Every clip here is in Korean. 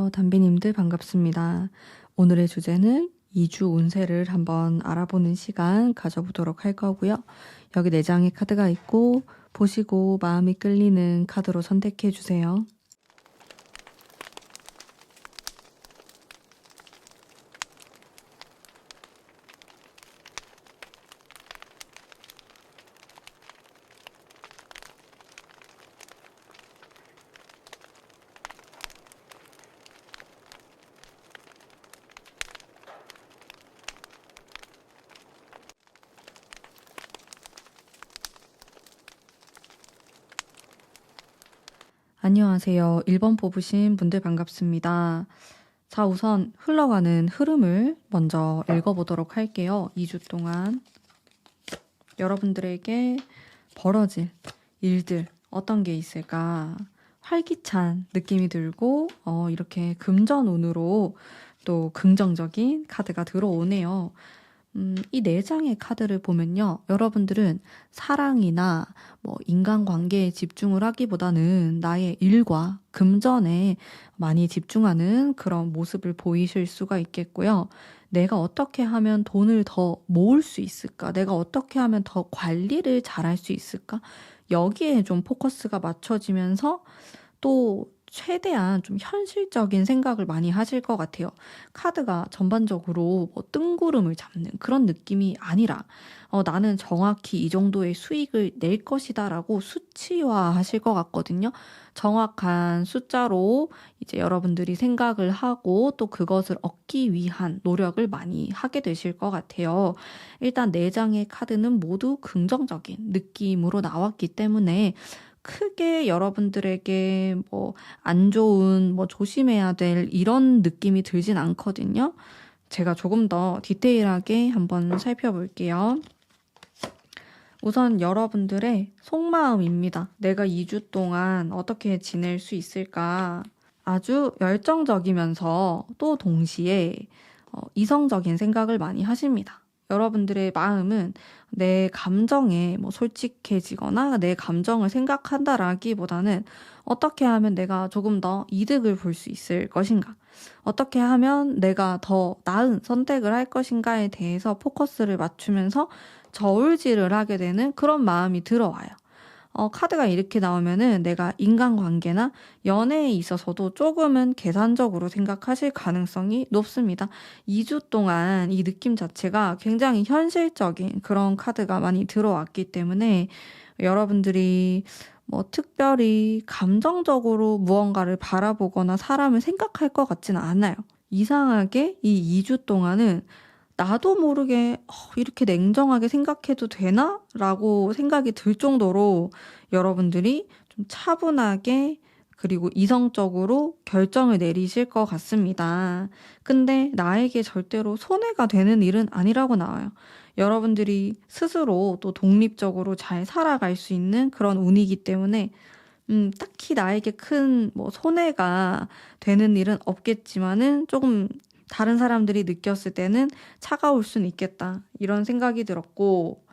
안녕하세요. 담비님들 반갑습니다. 오늘의 주제는 2주 운세를 한번 알아보는 시간 가져보도록 할 거고요. 여기 4장의 카드가 있고 보시고 마음이 끌리는 카드로 선택해 주세요. 안녕하세요. 1번 뽑으신 분들 반갑습니다. 자, 우선 흘러가는 흐름을 먼저 읽어보도록 할게요. 2주 동안 여러분들에게 벌어질 일들 어떤 게 있을까? 활기찬 느낌이 들고 이렇게 금전운으로 또 긍정적인 카드가 들어오네요. 이 4장의 카드를 보면요. 여러분들은 사랑이나 인간관계에 집중을 하기보다는 나의 일과 금전에 많이 집중하는 그런 모습을 보이실 수가 있겠고요. 내가 어떻게 하면 돈을 더 모을 수 있을까? 내가 어떻게 하면 더 관리를 잘할 수 있을까? 여기에 좀 포커스가 맞춰지면서 또 최대한 좀 현실적인 생각을 많이 하실 것 같아요. 카드가 전반적으로 뜬구름을 잡는 그런 느낌이 아니라 나는 정확히 이 정도의 수익을 낼 것이다 라고 수치화 하실 것 같거든요. 정확한 숫자로 이제 여러분들이 생각을 하고 또 그것을 얻기 위한 노력을 많이 하게 되실 것 같아요. 일단 4장의 카드는 모두 긍정적인 느낌으로 나왔기 때문에 크게 여러분들에게 안 좋은, 조심해야 될 이런 느낌이 들진 않거든요. 제가 조금 더 디테일하게 한번 살펴볼게요. 우선 여러분들의 속마음입니다. 내가 2주 동안 어떻게 지낼 수 있을까? 아주 열정적이면서 또 동시에 이성적인 생각을 많이 하십니다. 여러분들의 마음은 내 감정에 솔직해지거나 내 감정을 생각한다라기보다는 어떻게 하면 내가 조금 더 이득을 볼 수 있을 것인가? 어떻게 하면 내가 더 나은 선택을 할 것인가에 대해서 포커스를 맞추면서 저울질을 하게 되는 그런 마음이 들어와요. 카드가 이렇게 나오면은 내가 인간관계나 연애에 있어서도 조금은 계산적으로 생각하실 가능성이 높습니다. 2주 동안 이 느낌 자체가 굉장히 현실적인 그런 카드가 많이 들어왔기 때문에 여러분들이 특별히 감정적으로 무언가를 바라보거나 사람을 생각할 것 같지는 않아요. 이상하게 이 2주 동안은 나도 모르게 이렇게 냉정하게 생각해도 되나? 라고 생각이 들 정도로 여러분들이 좀 차분하게 그리고 이성적으로 결정을 내리실 것 같습니다. 근데 나에게 절대로 손해가 되는 일은 아니라고 나와요. 여러분들이 스스로 또 독립적으로 잘 살아갈 수 있는 그런 운이기 때문에 딱히 나에게 큰 손해가 되는 일은 없겠지만은 조금 다른 사람들이 느꼈을 때는 차가울 수는 있겠다. 이런 생각이 들었고,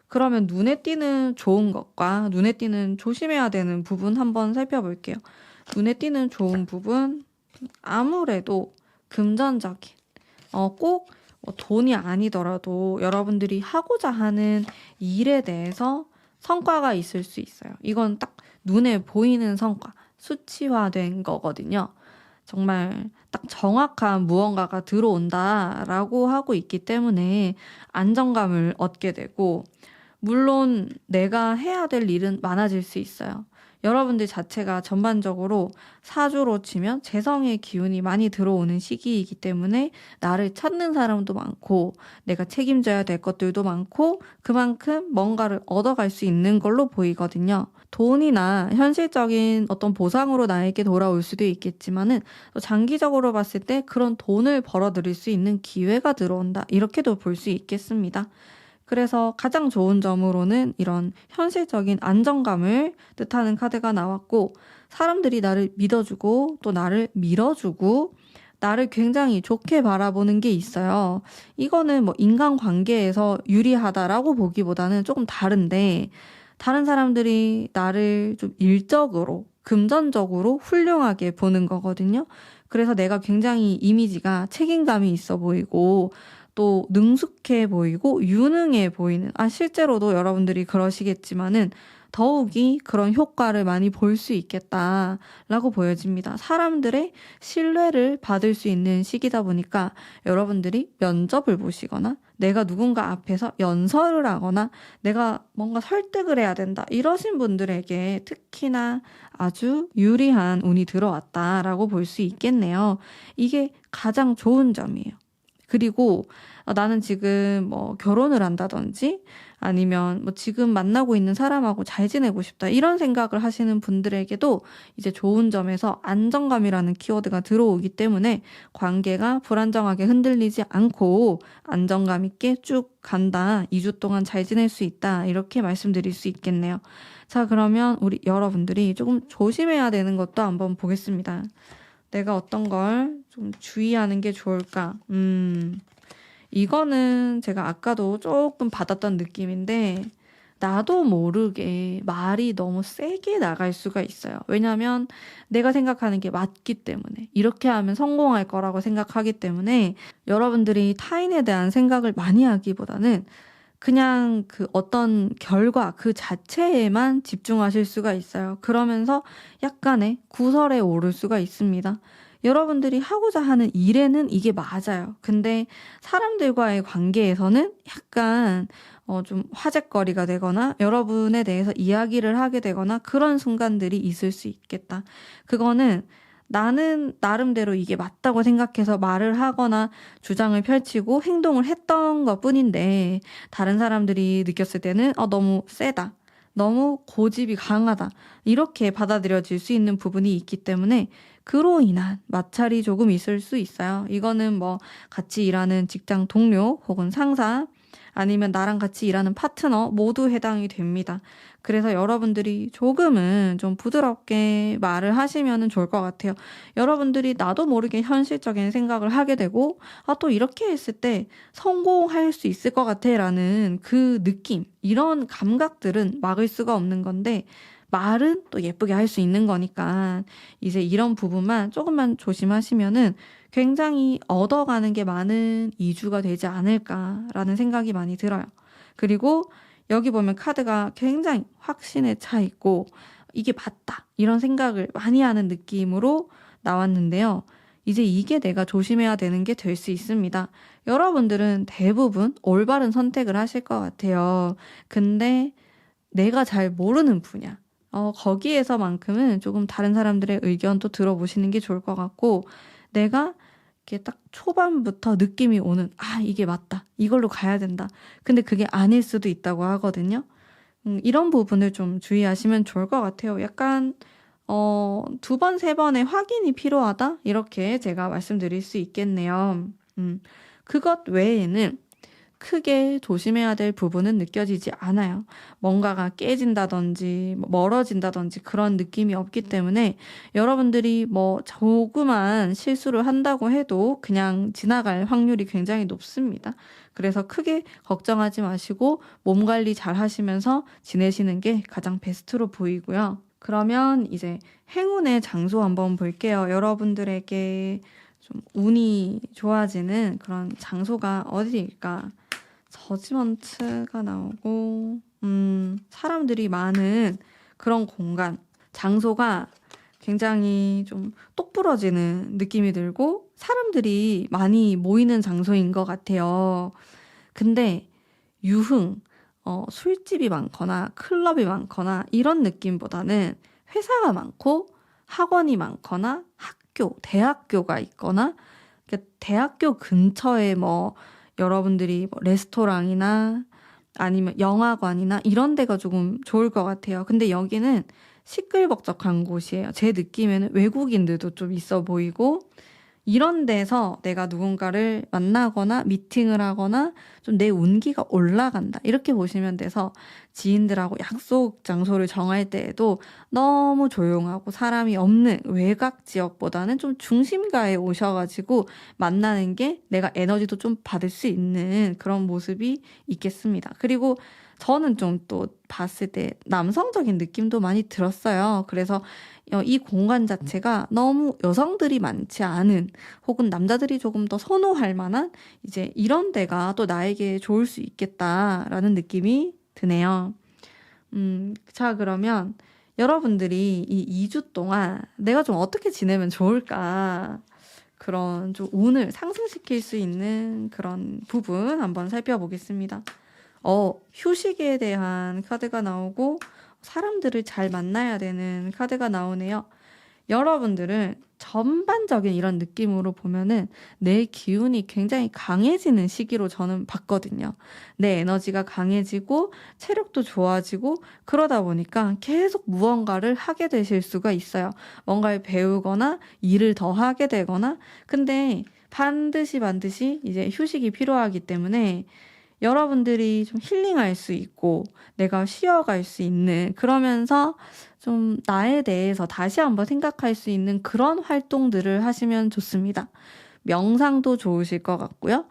그러면 눈에 띄는 좋은 것과 눈에 띄는 조심해야 되는 부분 한번 살펴볼게요. 눈에 띄는 좋은 부분, 아무래도 금전적인, 꼭 돈이 아니더라도 여러분들이 하고자 하는 일에 대해서 성과가 있을 수 있어요. 이건 딱 눈에 보이는 성과, 수치화된 거거든요. 정말 딱 정확한 무언가가 들어온다라고 하고 있기 때문에 안정감을 얻게 되고, 물론 내가 해야 될 일은 많아질 수 있어요. 여러분들 자체가 전반적으로 사주로 치면 재성의 기운이 많이 들어오는 시기이기 때문에 나를 찾는 사람도 많고 내가 책임져야 될 것들도 많고 그만큼 뭔가를 얻어갈 수 있는 걸로 보이거든요. 돈이나 현실적인 어떤 보상으로 나에게 돌아올 수도 있겠지만은 또 장기적으로 봤을 때 그런 돈을 벌어들일 수 있는 기회가 들어온다. 이렇게도 볼 수 있겠습니다. 그래서 가장 좋은 점으로는 이런 현실적인 안정감을 뜻하는 카드가 나왔고, 사람들이 나를 믿어주고 또 나를 밀어주고 나를 굉장히 좋게 바라보는 게 있어요. 이거는 인간관계에서 유리하다라고 보기보다는 조금 다른데, 다른 사람들이 나를 좀 일적으로 금전적으로 훌륭하게 보는 거거든요. 그래서 내가 굉장히 이미지가 책임감이 있어 보이고 또 능숙해 보이고 유능해 보이는, 실제로도 여러분들이 그러시겠지만은 더욱이 그런 효과를 많이 볼 수 있겠다라고 보여집니다. 사람들의 신뢰를 받을 수 있는 시기다 보니까 여러분들이 면접을 보시거나 내가 누군가 앞에서 연설을 하거나 내가 뭔가 설득을 해야 된다 이러신 분들에게 특히나 아주 유리한 운이 들어왔다라고 볼 수 있겠네요. 이게 가장 좋은 점이에요. 그리고 나는 지금 뭐 결혼을 한다든지 아니면 뭐 지금 만나고 있는 사람하고 잘 지내고 싶다 이런 생각을 하시는 분들에게도 이제 좋은 점에서 안정감이라는 키워드가 들어오기 때문에 관계가 불안정하게 흔들리지 않고 안정감 있게 쭉 간다. 2주 동안 잘 지낼 수 있다. 이렇게 말씀드릴 수 있겠네요. 자, 그러면 우리 여러분들이 조금 조심해야 되는 것도 한번 보겠습니다. 내가 어떤 걸 좀 주의하는 게 좋을까? 이거는 제가 아까도 조금 받았던 느낌인데 나도 모르게 말이 너무 세게 나갈 수가 있어요. 왜냐하면 내가 생각하는 게 맞기 때문에 이렇게 하면 성공할 거라고 생각하기 때문에 여러분들이 타인에 대한 생각을 많이 하기보다는 그냥 그 어떤 결과 그 자체에만 집중하실 수가 있어요. 그러면서 약간의 구설에 오를 수가 있습니다. 여러분들이 하고자 하는 일에는 이게 맞아요. 근데 사람들과의 관계에서는 약간 좀 화제거리가 되거나 여러분에 대해서 이야기를 하게 되거나 그런 순간들이 있을 수 있겠다. 그거는 나는 나름대로 이게 맞다고 생각해서 말을 하거나 주장을 펼치고 행동을 했던 것뿐인데 다른 사람들이 느꼈을 때는 너무 세다. 너무 고집이 강하다. 이렇게 받아들여질 수 있는 부분이 있기 때문에 그로 인한 마찰이 조금 있을 수 있어요. 이거는 뭐 같이 일하는 직장 동료 혹은 상사 아니면 나랑 같이 일하는 파트너 모두 해당이 됩니다. 그래서 여러분들이 조금은 좀 부드럽게 말을 하시면 좋을 것 같아요. 여러분들이 나도 모르게 현실적인 생각을 하게 되고 또 이렇게 했을 때 성공할 수 있을 것 같아 라는 그 느낌, 이런 감각들은 막을 수가 없는 건데 말은 또 예쁘게 할 수 있는 거니까 이제 이런 부분만 조금만 조심하시면은 굉장히 얻어가는 게 많은 2주가 되지 않을까라는 생각이 많이 들어요. 그리고 여기 보면 카드가 굉장히 확신에 차 있고 이게 맞다 이런 생각을 많이 하는 느낌으로 나왔는데요. 이제 이게 내가 조심해야 되는 게 될 수 있습니다. 여러분들은 대부분 올바른 선택을 하실 것 같아요. 근데 내가 잘 모르는 분야, 거기에서만큼은 조금 다른 사람들의 의견도 들어보시는 게 좋을 것 같고 내가 이렇게 딱 초반부터 느낌이 오는 이게 맞다. 이걸로 가야 된다. 근데 그게 아닐 수도 있다고 하거든요. 이런 부분을 좀 주의하시면 좋을 것 같아요. 약간 두 번, 세 번의 확인이 필요하다? 이렇게 제가 말씀드릴 수 있겠네요. 그것 외에는 크게 조심해야 될 부분은 느껴지지 않아요. 뭔가가 깨진다든지 멀어진다든지 그런 느낌이 없기 때문에 여러분들이 뭐 조그만 실수를 한다고 해도 그냥 지나갈 확률이 굉장히 높습니다. 그래서 크게 걱정하지 마시고 몸 관리 잘 하시면서 지내시는 게 가장 베스트로 보이고요. 그러면 이제 행운의 장소 한번 볼게요. 여러분들에게 좀 운이 좋아지는 그런 장소가 어디일까? 저지먼트가 나오고 사람들이 많은 그런 공간, 장소가 굉장히 좀 똑부러지는 느낌이 들고 사람들이 많이 모이는 장소인 것 같아요. 근데 유흥, 술집이 많거나 클럽이 많거나 이런 느낌보다는 회사가 많고 학원이 많거나 대학교가 있거나 대학교 근처에 뭐 여러분들이 뭐 레스토랑이나 아니면 영화관이나 이런 데가 조금 좋을 것 같아요. 근데 여기는 시끌벅적한 곳이에요. 제 느낌에는 외국인들도 좀 있어 보이고 이런 데서 내가 누군가를 만나거나 미팅을 하거나 좀 내 운기가 올라간다. 이렇게 보시면 돼서 지인들하고 약속 장소를 정할 때에도 너무 조용하고 사람이 없는 외곽 지역보다는 좀 중심가에 오셔가지고 만나는 게 내가 에너지도 좀 받을 수 있는 그런 모습이 있겠습니다. 그리고 저는 좀 또 봤을 때 남성적인 느낌도 많이 들었어요. 그래서 이 공간 자체가 너무 여성들이 많지 않은 혹은 남자들이 조금 더 선호할 만한 이제 이런 데가 또 나에게 좋을 수 있겠다라는 느낌이 드네요. 자, 그러면 여러분들이 이 2주 동안 내가 좀 어떻게 지내면 좋을까? 그런 좀 운을 상승시킬 수 있는 그런 부분 한번 살펴보겠습니다. 휴식에 대한 카드가 나오고 사람들을 잘 만나야 되는 카드가 나오네요. 여러분들은 전반적인 이런 느낌으로 보면은 내 기운이 굉장히 강해지는 시기로 저는 봤거든요. 내 에너지가 강해지고 체력도 좋아지고 그러다 보니까 계속 무언가를 하게 되실 수가 있어요. 뭔가를 배우거나 일을 더 하게 되거나. 근데 반드시 이제 휴식이 필요하기 때문에 여러분들이 좀 힐링할 수 있고 내가 쉬어갈 수 있는, 그러면서 좀 나에 대해서 다시 한번 생각할 수 있는 그런 활동들을 하시면 좋습니다. 명상도 좋으실 것 같고요.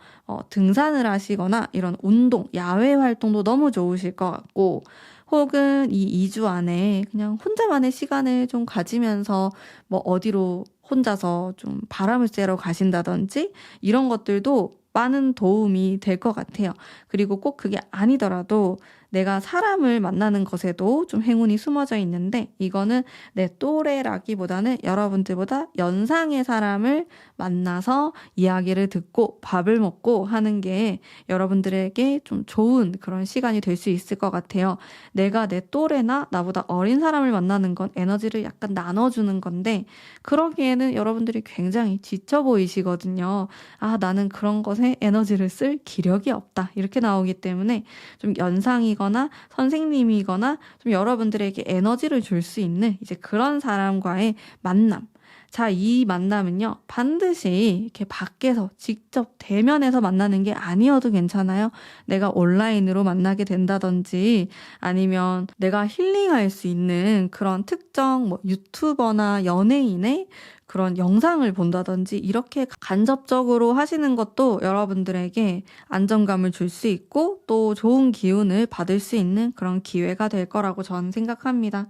등산을 하시거나 이런 운동, 야외 활동도 너무 좋으실 것 같고, 혹은 이 2주 안에 그냥 혼자만의 시간을 좀 가지면서 뭐 어디로 혼자서 좀 바람을 쐬러 가신다든지 이런 것들도 많은 도움이 될 것 같아요. 그리고 꼭 그게 아니더라도 내가 사람을 만나는 것에도 좀 행운이 숨어져 있는데, 이거는 내 또래라기보다는 여러분들보다 연상의 사람을 만나서 이야기를 듣고 밥을 먹고 하는 게 여러분들에게 좀 좋은 그런 시간이 될 수 있을 것 같아요. 내가 내 또래나 나보다 어린 사람을 만나는 건 에너지를 약간 나눠주는 건데, 그러기에는 여러분들이 굉장히 지쳐 보이시거든요. 아, 나는 그런 것에 에너지를 쓸 기력이 없다, 이렇게 나오기 때문에 좀 연상이거나 선생님이거나 좀 여러분들에게 에너지를 줄 수 있는 이제 그런 사람과의 만남. 자, 이 만남은요, 반드시 이렇게 밖에서 직접 대면해서 만나는 게 아니어도 괜찮아요. 내가 온라인으로 만나게 된다든지, 아니면 내가 힐링할 수 있는 그런 특정 뭐 유튜버나 연예인의 그런 영상을 본다든지, 이렇게 간접적으로 하시는 것도 여러분들에게 안정감을 줄 수 있고 또 좋은 기운을 받을 수 있는 그런 기회가 될 거라고 저는 생각합니다.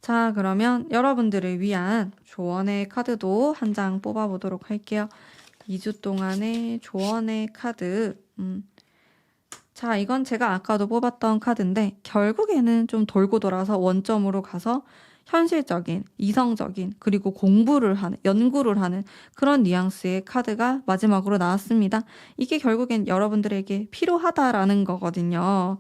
자, 그러면 여러분들을 위한 조언의 카드도 한 장 뽑아보도록 할게요. 2주 동안의 조언의 카드. 자, 이건 제가 아까도 뽑았던 카드인데, 결국에는 좀 돌고 돌아서 원점으로 가서 현실적인, 이성적인, 그리고 공부를 하는, 연구를 하는 그런 뉘앙스의 카드가 마지막으로 나왔습니다. 이게 결국엔 여러분들에게 필요하다라는 거거든요.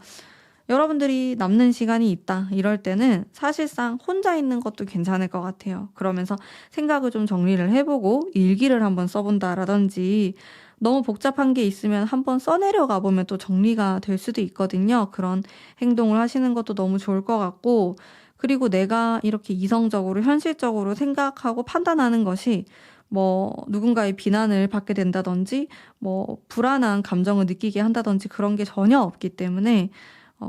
여러분들이 남는 시간이 있다, 이럴 때는 사실상 혼자 있는 것도 괜찮을 것 같아요. 그러면서 생각을 좀 정리를 해보고 일기를 한번 써본다라든지, 너무 복잡한 게 있으면 한번 써내려가 보면 또 정리가 될 수도 있거든요. 그런 행동을 하시는 것도 너무 좋을 것 같고, 그리고 내가 이렇게 이성적으로 현실적으로 생각하고 판단하는 것이 뭐 누군가의 비난을 받게 된다든지 뭐 불안한 감정을 느끼게 한다든지 그런 게 전혀 없기 때문에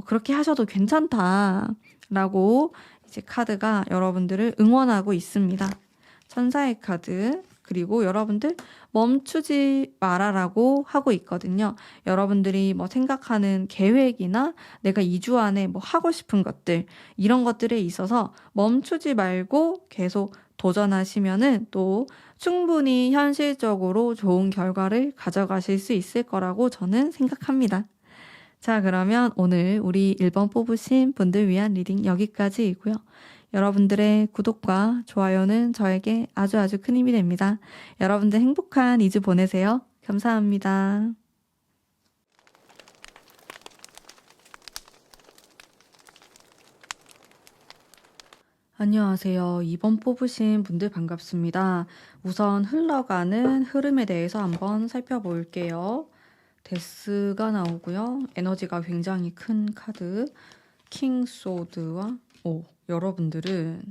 그렇게 하셔도 괜찮다라고 이제 카드가 여러분들을 응원하고 있습니다. 천사의 카드, 그리고 여러분들 멈추지 말아라고 하고 있거든요. 여러분들이 뭐 생각하는 계획이나 내가 2주 안에 뭐 하고 싶은 것들, 이런 것들에 있어서 멈추지 말고 계속 도전하시면은 또 충분히 현실적으로 좋은 결과를 가져가실 수 있을 거라고 저는 생각합니다. 자, 그러면 오늘 우리 1번 뽑으신 분들 위한 리딩 여기까지이고요. 여러분들의 구독과 좋아요는 저에게 아주 큰 힘이 됩니다. 여러분들 행복한 2주 보내세요. 감사합니다. 안녕하세요. 2번 뽑으신 분들 반갑습니다. 우선 흘러가는 흐름에 대해서 한번 살펴볼게요. 데스가 나오고요. 에너지가 굉장히 큰 카드, 킹 소드와 여러분들은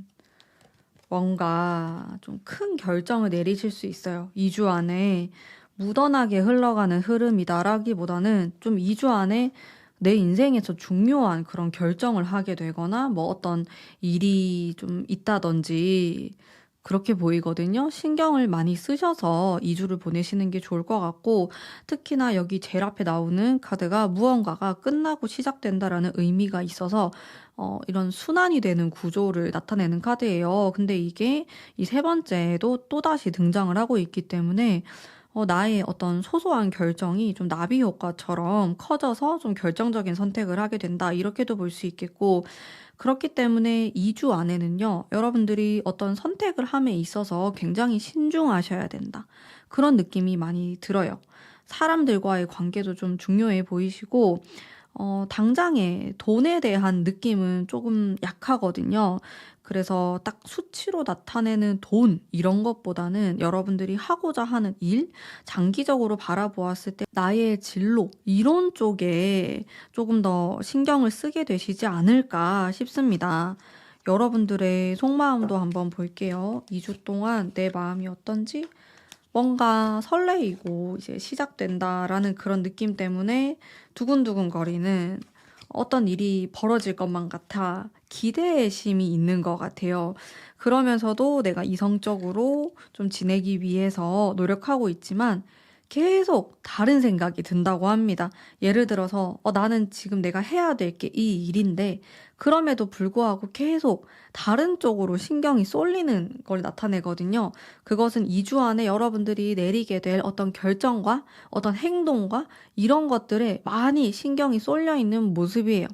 뭔가 좀 큰 결정을 내리실 수 있어요. 2주 안에 무던하게 흘러가는 흐름이다라기보다는 좀 2주 안에 내 인생에서 중요한 그런 결정을 하게 되거나 뭐 어떤 일이 좀 있다든지 그렇게 보이거든요. 신경을 많이 쓰셔서 2주를 보내시는 게 좋을 것 같고, 특히나 여기 제일 앞에 나오는 카드가 무언가가 끝나고 시작된다라는 의미가 있어서 이런 순환이 되는 구조를 나타내는 카드예요. 근데 이게 이 세 번째에도 또다시 등장을 하고 있기 때문에 나의 어떤 소소한 결정이 좀 나비 효과처럼 커져서 좀 결정적인 선택을 하게 된다. 이렇게도 볼 수 있겠고, 그렇기 때문에 2주 안에는요, 여러분들이 어떤 선택을 함에 있어서 굉장히 신중하셔야 된다. 그런 느낌이 많이 들어요. 사람들과의 관계도 좀 중요해 보이시고, 당장에 돈에 대한 느낌은 조금 약하거든요. 그래서 딱 수치로 나타내는 돈, 이런 것보다는 여러분들이 하고자 하는 일, 장기적으로 바라보았을 때 나의 진로, 이런 쪽에 조금 더 신경을 쓰게 되시지 않을까 싶습니다. 여러분들의 속마음도 한번 볼게요. 2주 동안 내 마음이 어떤지? 뭔가 설레이고 이제 시작된다라는 그런 느낌 때문에 두근두근거리는 어떤 일이 벌어질 것만 같아 기대심이 있는 것 같아요. 그러면서도 내가 이성적으로 좀 지내기 위해서 노력하고 있지만 계속 다른 생각이 든다고 합니다. 예를 들어서 나는 지금 내가 해야 될 게 이 일인데 그럼에도 불구하고 계속 다른 쪽으로 신경이 쏠리는 걸 나타내거든요. 그것은 2주 안에 여러분들이 내리게 될 어떤 결정과 어떤 행동과 이런 것들에 많이 신경이 쏠려 있는 모습이에요.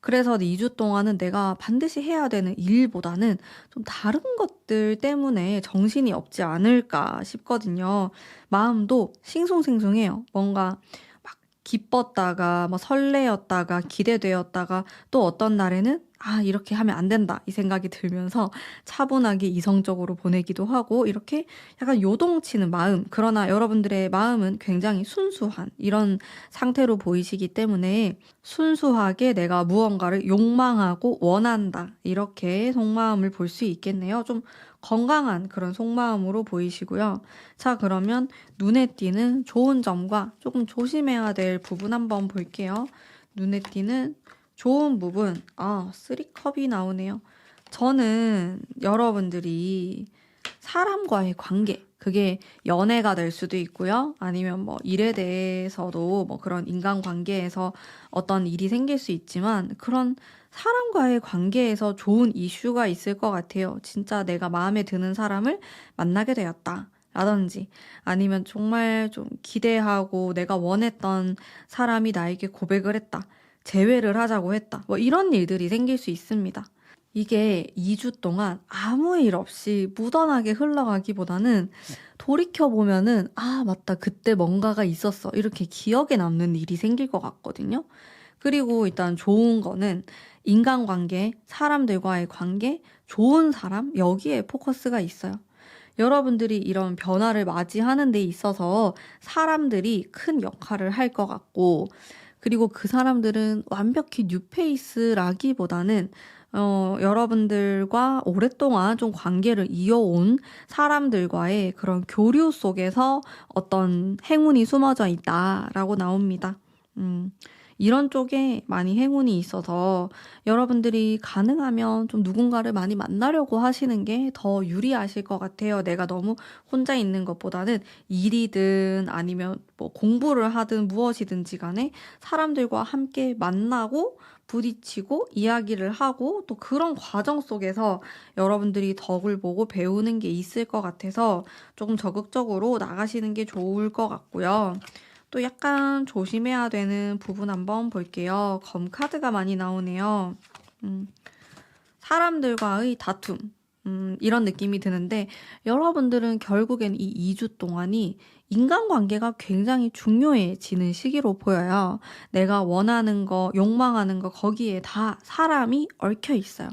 그래서 2주 동안은 내가 반드시 해야 되는 일보다는 좀 다른 것들 때문에 정신이 없지 않을까 싶거든요. 마음도 싱숭생숭해요. 뭔가 막 기뻤다가, 뭐 설레었다가, 기대되었다가, 또 어떤 날에는 이렇게 하면 안 된다. 이 생각이 들면서 차분하게 이성적으로 보내기도 하고, 이렇게 약간 요동치는 마음. 그러나 여러분들의 마음은 굉장히 순수한 이런 상태로 보이시기 때문에 순수하게 내가 무언가를 욕망하고 원한다. 이렇게 속마음을 볼 수 있겠네요. 좀 건강한 그런 속마음으로 보이시고요. 자, 그러면 눈에 띄는 좋은 점과 조금 조심해야 될 부분 한번 볼게요. 눈에 띄는 좋은 부분, 3컵이 나오네요. 저는 여러분들이 사람과의 관계, 그게 연애가 될 수도 있고요. 아니면 뭐 일에 대해서도 뭐 그런 인간관계에서 어떤 일이 생길 수 있지만 그런 사람과의 관계에서 좋은 이슈가 있을 것 같아요. 진짜 내가 마음에 드는 사람을 만나게 되었다. 라든지 아니면 정말 좀 기대하고 내가 원했던 사람이 나에게 고백을 했다. 재회를 하자고 했다. 뭐 이런 일들이 생길 수 있습니다. 이게 2주 동안 아무 일 없이 무던하게 흘러가기보다는 돌이켜보면은, 맞다. 그때 뭔가가 있었어. 이렇게 기억에 남는 일이 생길 것 같거든요. 그리고 일단 좋은 거는 인간관계, 사람들과의 관계, 좋은 사람, 여기에 포커스가 있어요. 여러분들이 이런 변화를 맞이하는 데 있어서 사람들이 큰 역할을 할 것 같고, 그리고 그 사람들은 완벽히 뉴페이스라기보다는 여러분들과 오랫동안 좀 관계를 이어온 사람들과의 그런 교류 속에서 어떤 행운이 숨어져 있다라고 나옵니다. 이런 쪽에 많이 행운이 있어서 여러분들이 가능하면 좀 누군가를 많이 만나려고 하시는 게 더 유리하실 것 같아요. 내가 너무 혼자 있는 것보다는 일이든 아니면 뭐 공부를 하든 무엇이든지 간에 사람들과 함께 만나고 부딪히고 이야기를 하고 또 그런 과정 속에서 여러분들이 덕을 보고 배우는 게 있을 것 같아서 조금 적극적으로 나가시는 게 좋을 것 같고요. 또 약간 조심해야 되는 부분 한번 볼게요. 검 카드가 많이 나오네요. 사람들과의 다툼. 이런 느낌이 드는데 여러분들은 결국엔 이 2주 동안이 인간관계가 굉장히 중요해지는 시기로 보여요. 내가 원하는 거, 욕망하는 거 거기에 다 사람이 얽혀 있어요.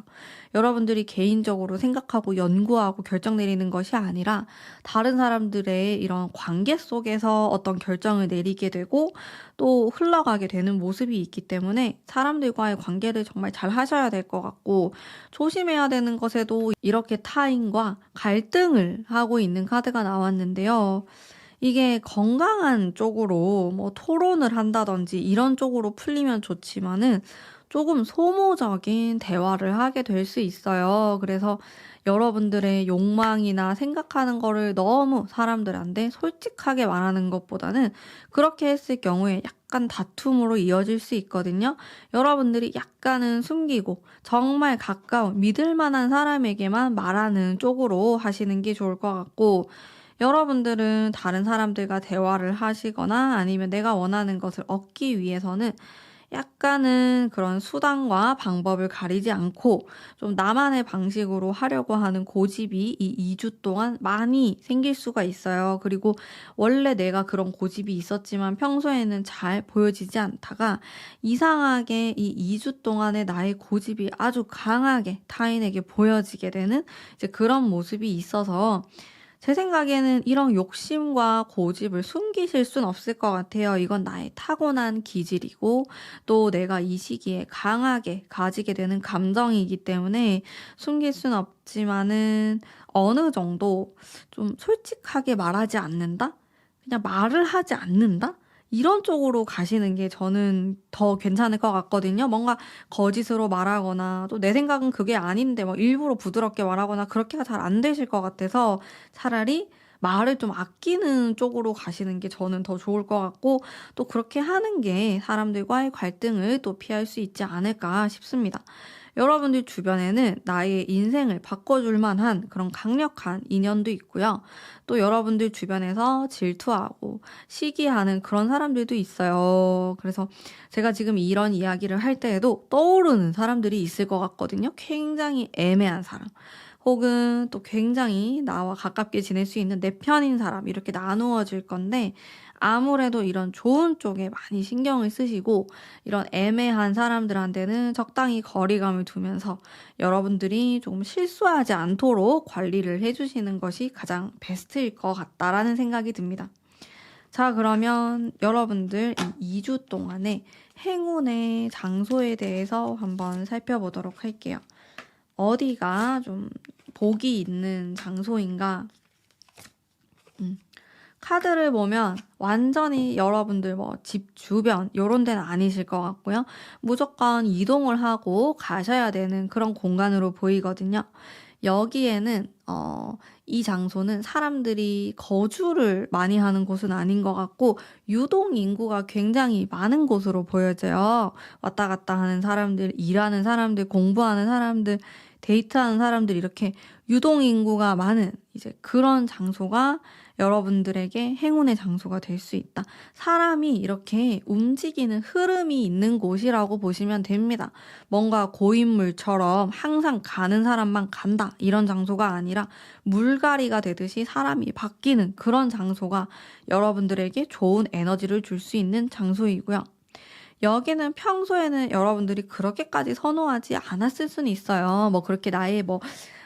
여러분들이 개인적으로 생각하고 연구하고 결정 내리는 것이 아니라 다른 사람들의 이런 관계 속에서 어떤 결정을 내리게 되고 또 흘러가게 되는 모습이 있기 때문에 사람들과의 관계를 정말 잘 하셔야 될 것 같고 조심해야 되는 것에도 이렇게 타인과 갈등을 하고 있는 카드가 나왔는데요. 이게 건강한 쪽으로 뭐 토론을 한다든지 이런 쪽으로 풀리면 좋지만은 조금 소모적인 대화를 하게 될 수 있어요. 그래서 여러분들의 욕망이나 생각하는 거를 너무 사람들한테 솔직하게 말하는 것보다는 그렇게 했을 경우에 약간 다툼으로 이어질 수 있거든요. 여러분들이 약간은 숨기고 정말 가까운 믿을 만한 사람에게만 말하는 쪽으로 하시는 게 좋을 것 같고, 여러분들은 다른 사람들과 대화를 하시거나 아니면 내가 원하는 것을 얻기 위해서는 약간은 그런 수단과 방법을 가리지 않고 좀 나만의 방식으로 하려고 하는 고집이 이 2주 동안 많이 생길 수가 있어요. 그리고 원래 내가 그런 고집이 있었지만 평소에는 잘 보여지지 않다가 이상하게 이 2주 동안의 나의 고집이 아주 강하게 타인에게 보여지게 되는 이제 그런 모습이 있어서, 제 생각에는 이런 욕심과 고집을 숨기실 순 없을 것 같아요. 이건 나의 타고난 기질이고 또 내가 이 시기에 강하게 가지게 되는 감정이기 때문에 숨길 순 없지만은 어느 정도 좀 솔직하게 말하지 않는다? 그냥 말을 하지 않는다? 이런 쪽으로 가시는 게 저는 더 괜찮을 것 같거든요. 뭔가 거짓으로 말하거나 또 내 생각은 그게 아닌데 막 일부러 부드럽게 말하거나 그렇게가 잘 안 되실 것 같아서 차라리 말을 좀 아끼는 쪽으로 가시는 게 저는 더 좋을 것 같고, 또 그렇게 하는 게 사람들과의 갈등을 또 피할 수 있지 않을까 싶습니다. 여러분들 주변에는 나의 인생을 바꿔줄 만한 그런 강력한 인연도 있고요. 또 여러분들 주변에서 질투하고 시기하는 그런 사람들도 있어요. 그래서 제가 지금 이런 이야기를 할 때에도 떠오르는 사람들이 있을 것 같거든요. 굉장히 애매한 사람, 혹은 또 굉장히 나와 가깝게 지낼 수 있는 내 편인 사람, 이렇게 나누어질 건데, 아무래도 이런 좋은 쪽에 많이 신경을 쓰시고 이런 애매한 사람들한테는 적당히 거리감을 두면서 여러분들이 조금 실수하지 않도록 관리를 해주시는 것이 가장 베스트일 것 같다라는 생각이 듭니다. 자, 그러면 여러분들 이 2주 동안의 행운의 장소에 대해서 한번 살펴보도록 할게요. 어디가 좀 복이 있는 장소인가? 카드를 보면 완전히 여러분들 뭐 집 주변 요런 데는 아니실 것 같고요. 무조건 이동을 하고 가셔야 되는 그런 공간으로 보이거든요. 여기에는 이 장소는 사람들이 거주를 많이 하는 곳은 아닌 것 같고 유동 인구가 굉장히 많은 곳으로 보여져요. 왔다 갔다 하는 사람들, 일하는 사람들, 공부하는 사람들, 데이트하는 사람들, 이렇게 유동 인구가 많은 이제 그런 장소가 여러분들에게 행운의 장소가 될 수 있다. 사람이 이렇게 움직이는 흐름이 있는 곳이라고 보시면 됩니다. 뭔가 고인물처럼 항상 가는 사람만 간다, 이런 장소가 아니라 물갈이가 되듯이 사람이 바뀌는 그런 장소가 여러분들에게 좋은 에너지를 줄 수 있는 장소이고요. 여기는 평소에는 여러분들이 그렇게까지 선호하지 않았을 수는 있어요. 뭐 그렇게 나의 뭐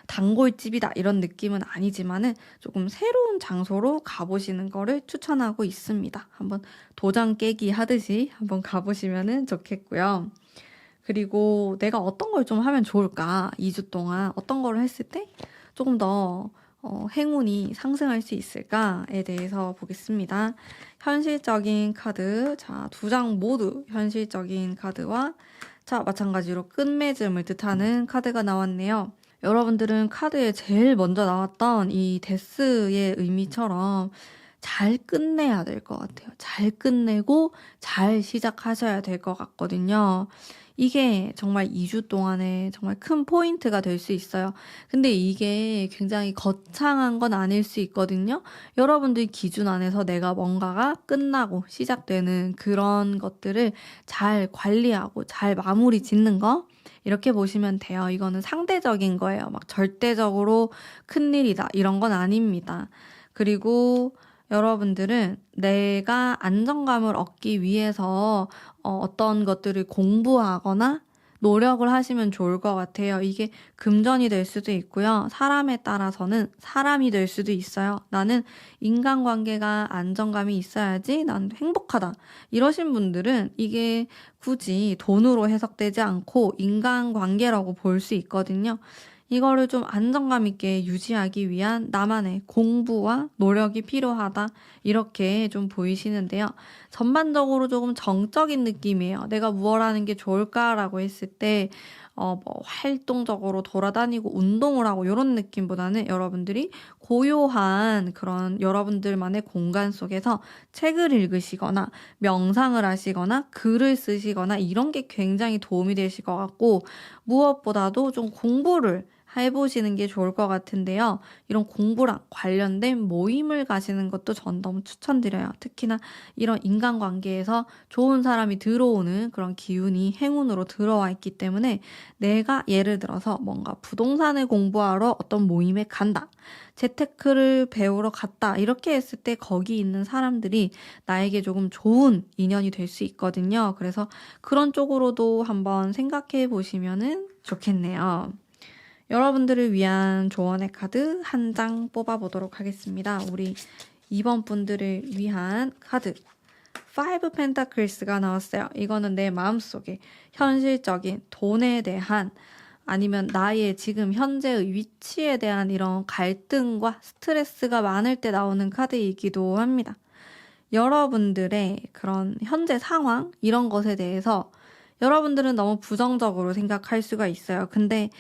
단골집이다 이런 느낌은 아니지만은 조금 새로운 장소로 가보시는 거를 추천하고 있습니다. 한번 도장 깨기 하듯이 한번 가보시면은 좋겠고요. 그리고 내가 어떤 걸 좀 하면 좋을까? 2주 동안 어떤 걸 했을 때 조금 더 행운이 상승할 수 있을까에 대해서 보겠습니다. 현실적인 카드, 자, 2장 모두 현실적인 카드와 자, 마찬가지로 끝맺음을 뜻하는 카드가 나왔네요. 여러분들은 카드에 제일 먼저 나왔던 이 데스의 의미처럼 잘 끝내야 될 것 같아요. 잘 끝내고 잘 시작하셔야 될 것 같거든요. 이게 정말 2주 동안에 정말 큰 포인트가 될 수 있어요. 근데 이게 굉장히 거창한 건 아닐 수 있거든요. 여러분들 기준 안에서 내가 뭔가가 끝나고 시작되는 그런 것들을 잘 관리하고 잘 마무리 짓는 거, 이렇게 보시면 돼요. 이거는 상대적인 거예요. 막 절대적으로 큰일이다 이런 건 아닙니다. 그리고 여러분들은 내가 안정감을 얻기 위해서 어떤 것들을 공부하거나 노력을 하시면 좋을 것 같아요. 이게 금전이 될 수도 있고요. 사람에 따라서는 사람이 될 수도 있어요. 나는 인간관계가 안정감이 있어야지 난 행복하다, 이러신 분들은 이게 굳이 돈으로 해석되지 않고 인간관계라고 볼 수 있거든요. 이거를 좀 안정감 있게 유지하기 위한 나만의 공부와 노력이 필요하다. 이렇게 좀 보이시는데요. 전반적으로 조금 정적인 느낌이에요. 내가 무엇 하는 게 좋을까라고 했을 때, 뭐 활동적으로 돌아다니고 운동을 하고 이런 느낌보다는 여러분들이 고요한 그런 여러분들만의 공간 속에서 책을 읽으시거나 명상을 하시거나 글을 쓰시거나 이런 게 굉장히 도움이 되실 것 같고, 무엇보다도 좀 공부를 해보시는 게 좋을 것 같은데요. 이런 공부랑 관련된 모임을 가시는 것도 전 너무 추천드려요. 특히나 이런 인간관계에서 좋은 사람이 들어오는 그런 기운이 행운으로 들어와 있기 때문에 내가 예를 들어서 뭔가 부동산을 공부하러 어떤 모임에 간다. 재테크를 배우러 갔다. 이렇게 했을 때 거기 있는 사람들이 나에게 조금 좋은 인연이 될 수 있거든요. 그래서 그런 쪽으로도 한번 생각해 보시면은 좋겠네요. 여러분들을 위한 조언의 카드 한 장 뽑아보도록 하겠습니다. 우리 2번 분들을 위한 카드. Five Pentacles가 나왔어요. 이거는 내 마음속에 현실적인 돈에 대한 아니면 나의 지금 현재의 위치에 대한 이런 갈등과 스트레스가 많을 때 나오는 카드이기도 합니다. 여러분들의 그런 현재 상황, 이런 것에 대해서 여러분들은 너무 부정적으로 생각할 수가 있어요. 근데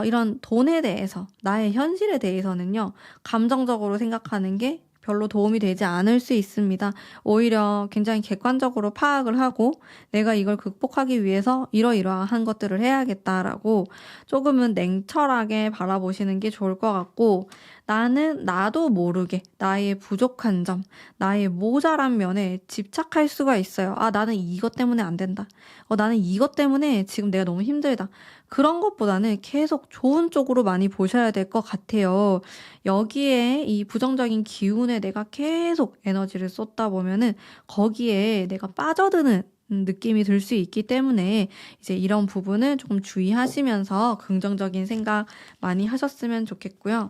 이런 돈에 대해서, 나의 현실에 대해서는요, 감정적으로 생각하는 게 별로 도움이 되지 않을 수 있습니다. 오히려 굉장히 객관적으로 파악을 하고 내가 이걸 극복하기 위해서 이러이러한 것들을 해야겠다라고 조금은 냉철하게 바라보시는 게 좋을 것 같고, 나는 나도 모르게 나의 부족한 점, 나의 모자란 면에 집착할 수가 있어요. 아, 나는 이것 때문에 안 된다. 나는 이것 때문에 지금 내가 너무 힘들다. 그런 것보다는 계속 좋은 쪽으로 많이 보셔야 될 것 같아요. 여기에 이 부정적인 기운에 내가 계속 에너지를 쏟다 보면은 거기에 내가 빠져드는 느낌이 들 수 있기 때문에 이제 이런 부분을 조금 주의하시면서 긍정적인 생각 많이 하셨으면 좋겠고요.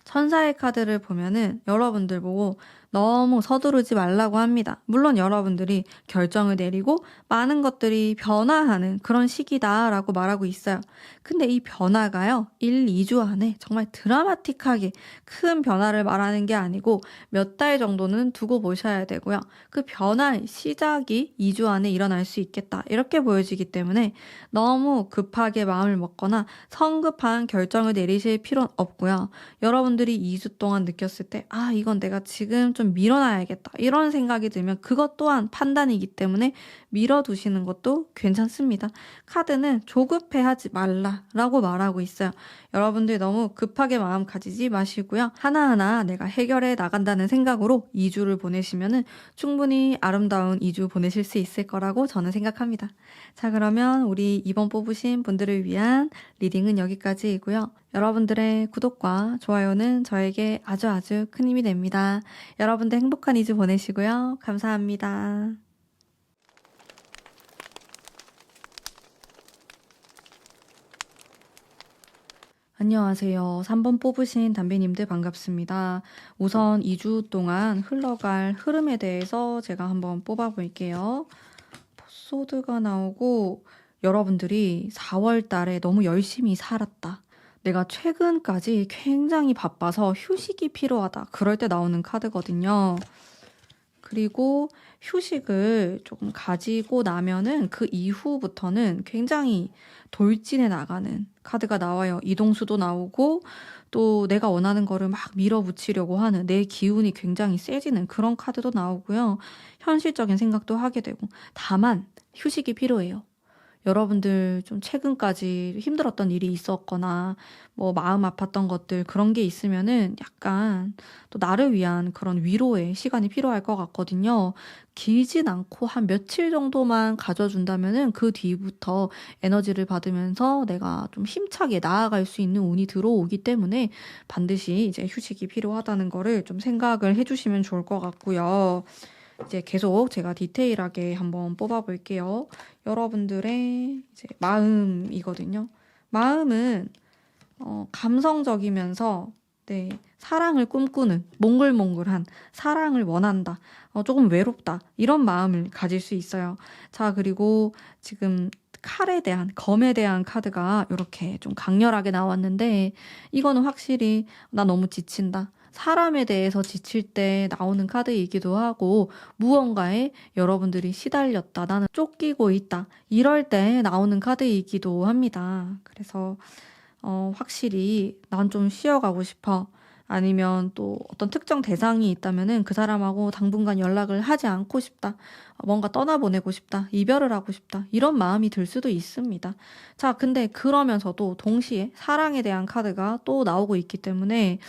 천사의 카드를 보면은 여러분들 보고 너무 서두르지 말라고 합니다. 물론 여러분들이 결정을 내리고 많은 것들이 변화하는 그런 시기다라고 말하고 있어요. 근데 이 변화가요, 1, 2주 안에 정말 드라마틱하게 큰 변화를 말하는 게 아니고 몇 달 정도는 두고 보셔야 되고요. 그 변화의 시작이 2주 안에 일어날 수 있겠다. 이렇게 보여지기 때문에 너무 급하게 마음을 먹거나 성급한 결정을 내리실 필요는 없고요. 여러분들이 2주 동안 느꼈을 때, 아, 이건 내가 지금 좀 밀어놔야겠다. 이런 생각이 들면 그것 또한 판단이기 때문에 밀어두시는 것도 괜찮습니다. 카드는 조급해하지 말라라고 말하고 있어요. 여러분들 너무 급하게 마음 가지지 마시고요. 하나하나 내가 해결해 나간다는 생각으로 2주를 보내시면은 충분히 아름다운 2주 보내실 수 있을 거라고 저는 생각합니다. 자, 그러면 우리 이번 뽑으신 분들을 위한 리딩은 여기까지이고요. 여러분들의 구독과 좋아요는 저에게 아주 큰 힘이 됩니다. 여러분들 행복한 2주 보내시고요. 감사합니다. 안녕하세요. 3번 뽑으신 담비님들 반갑습니다. 우선 2주 동안 흘러갈 흐름에 대해서 제가 한번 뽑아볼게요. 포소드가 나오고 여러분들이 4월 달에 너무 열심히 살았다. 내가 최근까지 굉장히 바빠서 휴식이 필요하다. 그럴 때 나오는 카드거든요. 그리고 휴식을 조금 가지고 나면은 그 이후부터는 굉장히 돌진해 나가는 카드가 나와요. 이동수도 나오고 또 내가 원하는 거를 막 밀어붙이려고 하는 내 기운이 굉장히 세지는 그런 카드도 나오고요. 현실적인 생각도 하게 되고. 다만 휴식이 필요해요. 여러분들 좀 최근까지 힘들었던 일이 있었거나 뭐 마음 아팠던 것들 그런 게 있으면은 약간 또 나를 위한 그런 위로의 시간이 필요할 것 같거든요. 길진 않고 한 며칠 정도만 가져준다면은 그 뒤부터 에너지를 받으면서 내가 좀 힘차게 나아갈 수 있는 운이 들어오기 때문에 반드시 이제 휴식이 필요하다는 거를 좀 생각을 해주시면 좋을 것 같고요. 이제 계속 제가 디테일하게 한번 뽑아볼게요. 여러분들의 이제 마음이거든요. 마음은 감성적이면서 네, 사랑을 꿈꾸는, 몽글몽글한, 사랑을 원한다, 조금 외롭다, 이런 마음을 가질 수 있어요. 자, 그리고 지금 칼에 대한, 검에 대한 카드가 이렇게 좀 강렬하게 나왔는데, 이거는 확실히 나 너무 지친다. 사람에 대해서 지칠 때 나오는 카드이기도 하고, 무언가에 여러분들이 시달렸다, 나는 쫓기고 있다, 이럴 때 나오는 카드이기도 합니다. 그래서 확실히 난 좀 쉬어가고 싶어. 아니면 또 어떤 특정 대상이 있다면은 그 사람하고 당분간 연락을 하지 않고 싶다. 뭔가 떠나보내고 싶다. 이별을 하고 싶다. 이런 마음이 들 수도 있습니다. 자, 근데 그러면서도 동시에 사랑에 대한 카드가 또 나오고 있기 때문에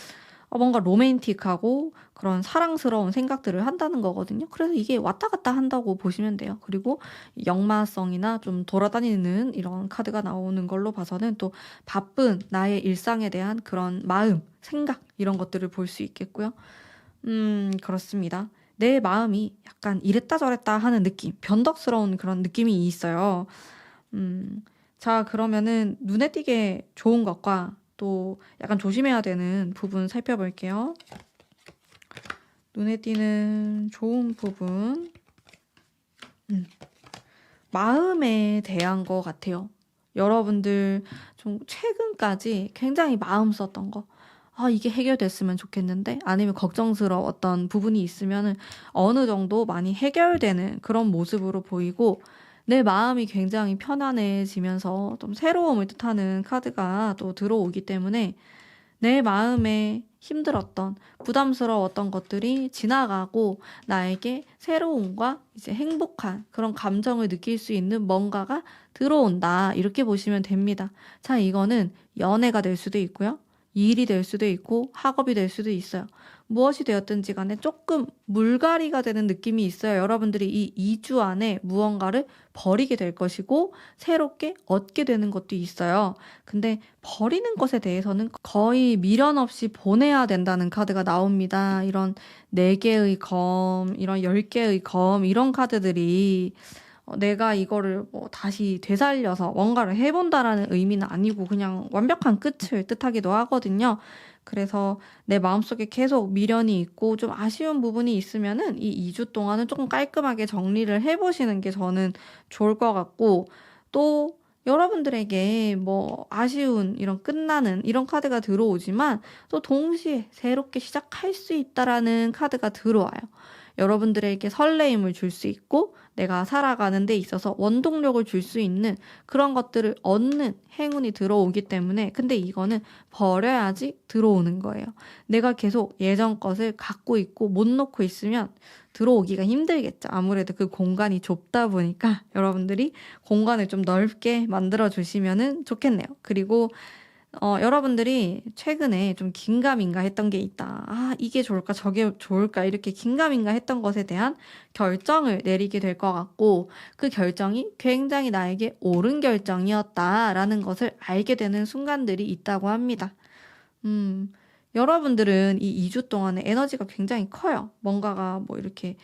뭔가 로맨틱하고 그런 사랑스러운 생각들을 한다는 거거든요. 그래서 이게 왔다 갔다 한다고 보시면 돼요. 그리고 역마성이나 좀 돌아다니는 이런 카드가 나오는 걸로 봐서는 또 바쁜 나의 일상에 대한 그런 마음, 생각 이런 것들을 볼 수 있겠고요. 그렇습니다. 내 마음이 약간 이랬다 저랬다 하는 느낌, 변덕스러운 그런 느낌이 있어요. 음, 자, 그러면은 눈에 띄게 좋은 것과 또 약간 조심해야 되는 부분 살펴볼게요. 눈에 띄는 좋은 부분, 마음에 대한 것 같아요. 여러분들 좀 최근까지 굉장히 마음 썼던 거, 이게 해결됐으면 좋겠는데, 아니면 걱정스러웠던 부분이 있으면은 어느 정도 많이 해결되는 그런 모습으로 보이고, 내 마음이 굉장히 편안해지면서 좀 새로움을 뜻하는 카드가 또 들어오기 때문에 내 마음에 힘들었던, 부담스러웠던 것들이 지나가고 나에게 새로움과 이제 행복한 그런 감정을 느낄 수 있는 뭔가가 들어온다. 이렇게 보시면 됩니다. 자, 이거는 연애가 될 수도 있고요. 일이 될 수도 있고 학업이 될 수도 있어요. 무엇이 되었든지 간에 조금 물갈이가 되는 느낌이 있어요. 여러분들이 이 2주 안에 무언가를 버리게 될 것이고 새롭게 얻게 되는 것도 있어요. 근데 버리는 것에 대해서는 거의 미련 없이 보내야 된다는 카드가 나옵니다. 이런 4개의 검, 이런 10개의 검, 이런 카드들이 내가 이거를 뭐 다시 되살려서 뭔가를 해본다라는 의미는 아니고 그냥 완벽한 끝을 뜻하기도 하거든요. 그래서 내 마음속에 계속 미련이 있고 좀 아쉬운 부분이 있으면은 이 2주 동안은 조금 깔끔하게 정리를 해보시는 게 저는 좋을 것 같고, 또 여러분들에게 뭐 아쉬운 이런 끝나는 이런 카드가 들어오지만 또 동시에 새롭게 시작할 수 있다라는 카드가 들어와요. 여러분들에게 설레임을 줄 수 있고 내가 살아가는 데 있어서 원동력을 줄 수 있는 그런 것들을 얻는 행운이 들어오기 때문에, 근데 이거는 버려야지 들어오는 거예요. 내가 계속 예전 것을 갖고 있고 못 놓고 있으면 들어오기가 힘들겠죠. 아무래도 그 공간이 좁다 보니까 여러분들이 공간을 좀 넓게 만들어 주시면은 좋겠네요. 그리고 여러분들이 최근에 좀 긴가민가 했던 게 있다. 이게 좋을까, 저게 좋을까, 이렇게 긴가민가 했던 것에 대한 결정을 내리게 될 것 같고, 그 결정이 굉장히 나에게 옳은 결정이었다라는 것을 알게 되는 순간들이 있다고 합니다. 음, 여러분들은 이 2주 동안에 에너지가 굉장히 커요. 뭔가가 뭐 이렇게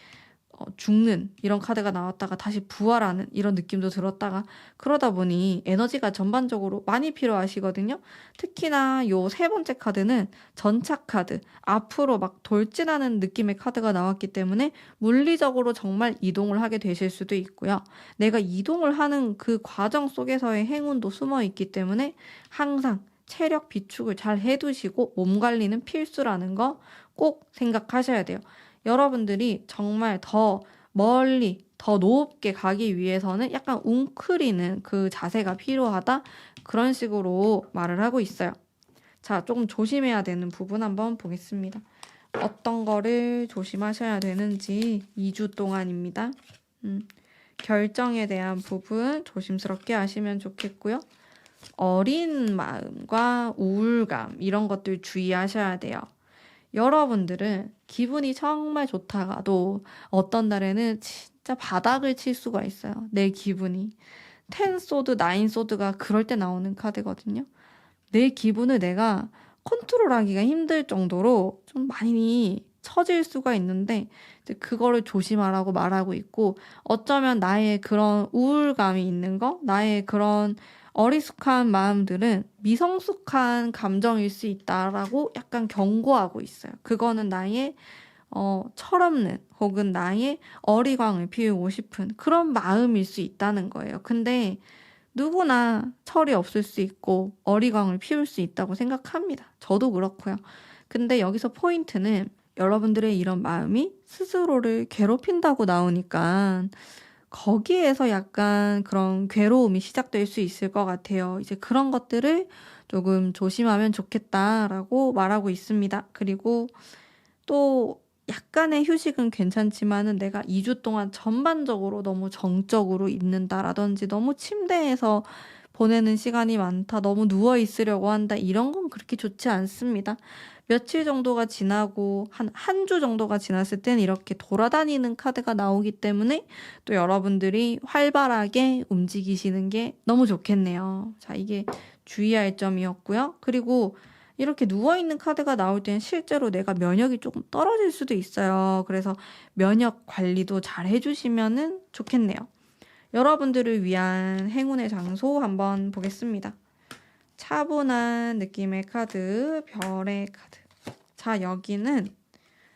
죽는 이런 카드가 나왔다가 다시 부활하는 이런 느낌도 들었다가, 그러다 보니 에너지가 전반적으로 많이 필요하시거든요. 특히나 요 세 번째 카드는 전차 카드, 앞으로 막 돌진하는 느낌의 카드가 나왔기 때문에 물리적으로 정말 이동을 하게 되실 수도 있고요. 내가 이동을 하는 그 과정 속에서의 행운도 숨어 있기 때문에 항상 체력 비축을 잘 해두시고 몸 관리는 필수라는 거 꼭 생각하셔야 돼요. 여러분들이 정말 더 멀리, 더 높게 가기 위해서는 약간 웅크리는 그 자세가 필요하다. 그런 식으로 말을 하고 있어요. 자, 조금 조심해야 되는 부분 한번 보겠습니다. 어떤 거를 조심하셔야 되는지 2주 동안입니다. 결정에 대한 부분 조심스럽게 하시면 좋겠고요. 어린 마음과 우울감, 이런 것들 주의하셔야 돼요. 여러분들은 기분이 정말 좋다가도 어떤 날에는 진짜 바닥을 칠 수가 있어요. 내 기분이. 10소드, 9소드가 그럴 때 나오는 카드거든요. 내 기분을 내가 컨트롤하기가 힘들 정도로 좀 많이 처질 수가 있는데, 이제 그거를 조심하라고 말하고 있고, 어쩌면 나의 그런 우울감이 있는 거, 나의 그런 어리숙한 마음들은 미성숙한 감정일 수 있다라고 약간 경고하고 있어요. 그거는 나의 철없는 혹은 나의 어리광을 피우고 싶은 그런 마음일 수 있다는 거예요. 근데 누구나 철이 없을 수 있고 어리광을 피울 수 있다고 생각합니다. 저도 그렇고요. 근데 여기서 포인트는 여러분들의 이런 마음이 스스로를 괴롭힌다고 나오니까 거기에서 약간 그런 괴로움이 시작될 수 있을 것 같아요. 이제 그런 것들을 조금 조심하면 좋겠다라고 말하고 있습니다. 그리고 또 약간의 휴식은 괜찮지만은 내가 2주 동안 전반적으로 너무 정적으로 있는다라든지 너무 침대에서 보내는 시간이 많다, 너무 누워 있으려고 한다, 이런 건 그렇게 좋지 않습니다. 며칠 정도가 지나고 한 주 정도가 지났을 땐 이렇게 돌아다니는 카드가 나오기 때문에 또 여러분들이 활발하게 움직이시는 게 너무 좋겠네요. 자, 이게 주의할 점이었고요. 그리고 이렇게 누워있는 카드가 나올 땐 실제로 내가 면역이 조금 떨어질 수도 있어요. 그래서 면역 관리도 잘 해주시면은 좋겠네요. 여러분들을 위한 행운의 장소 한번 보겠습니다. 차분한 느낌의 카드, 별의 카드. 자, 여기는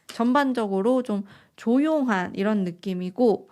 전반적으로 좀 조용한 이런 느낌이고,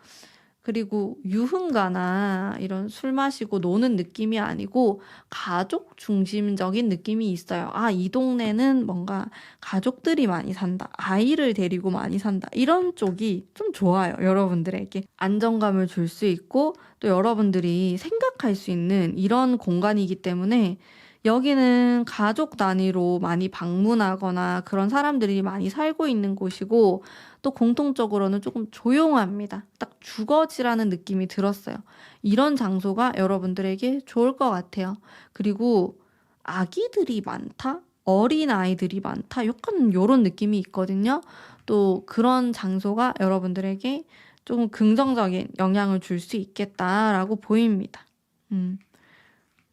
그리고 유흥가나 이런 술 마시고 노는 느낌이 아니고 가족 중심적인 느낌이 있어요. 아, 이 동네는 뭔가 가족들이 많이 산다. 아이를 데리고 많이 산다. 이런 쪽이 좀 좋아요. 여러분들에게 안정감을 줄 수 있고 또 여러분들이 생각할 수 있는 이런 공간이기 때문에 여기는 가족 단위로 많이 방문하거나 그런 사람들이 많이 살고 있는 곳이고 또 공통적으로는 조금 조용합니다. 딱 주거지라는 느낌이 들었어요. 이런 장소가 여러분들에게 좋을 것 같아요. 그리고 아기들이 많다? 어린 아이들이 많다? 약간 이런 느낌이 있거든요. 또 그런 장소가 여러분들에게 조금 긍정적인 영향을 줄 수 있겠다라고 보입니다.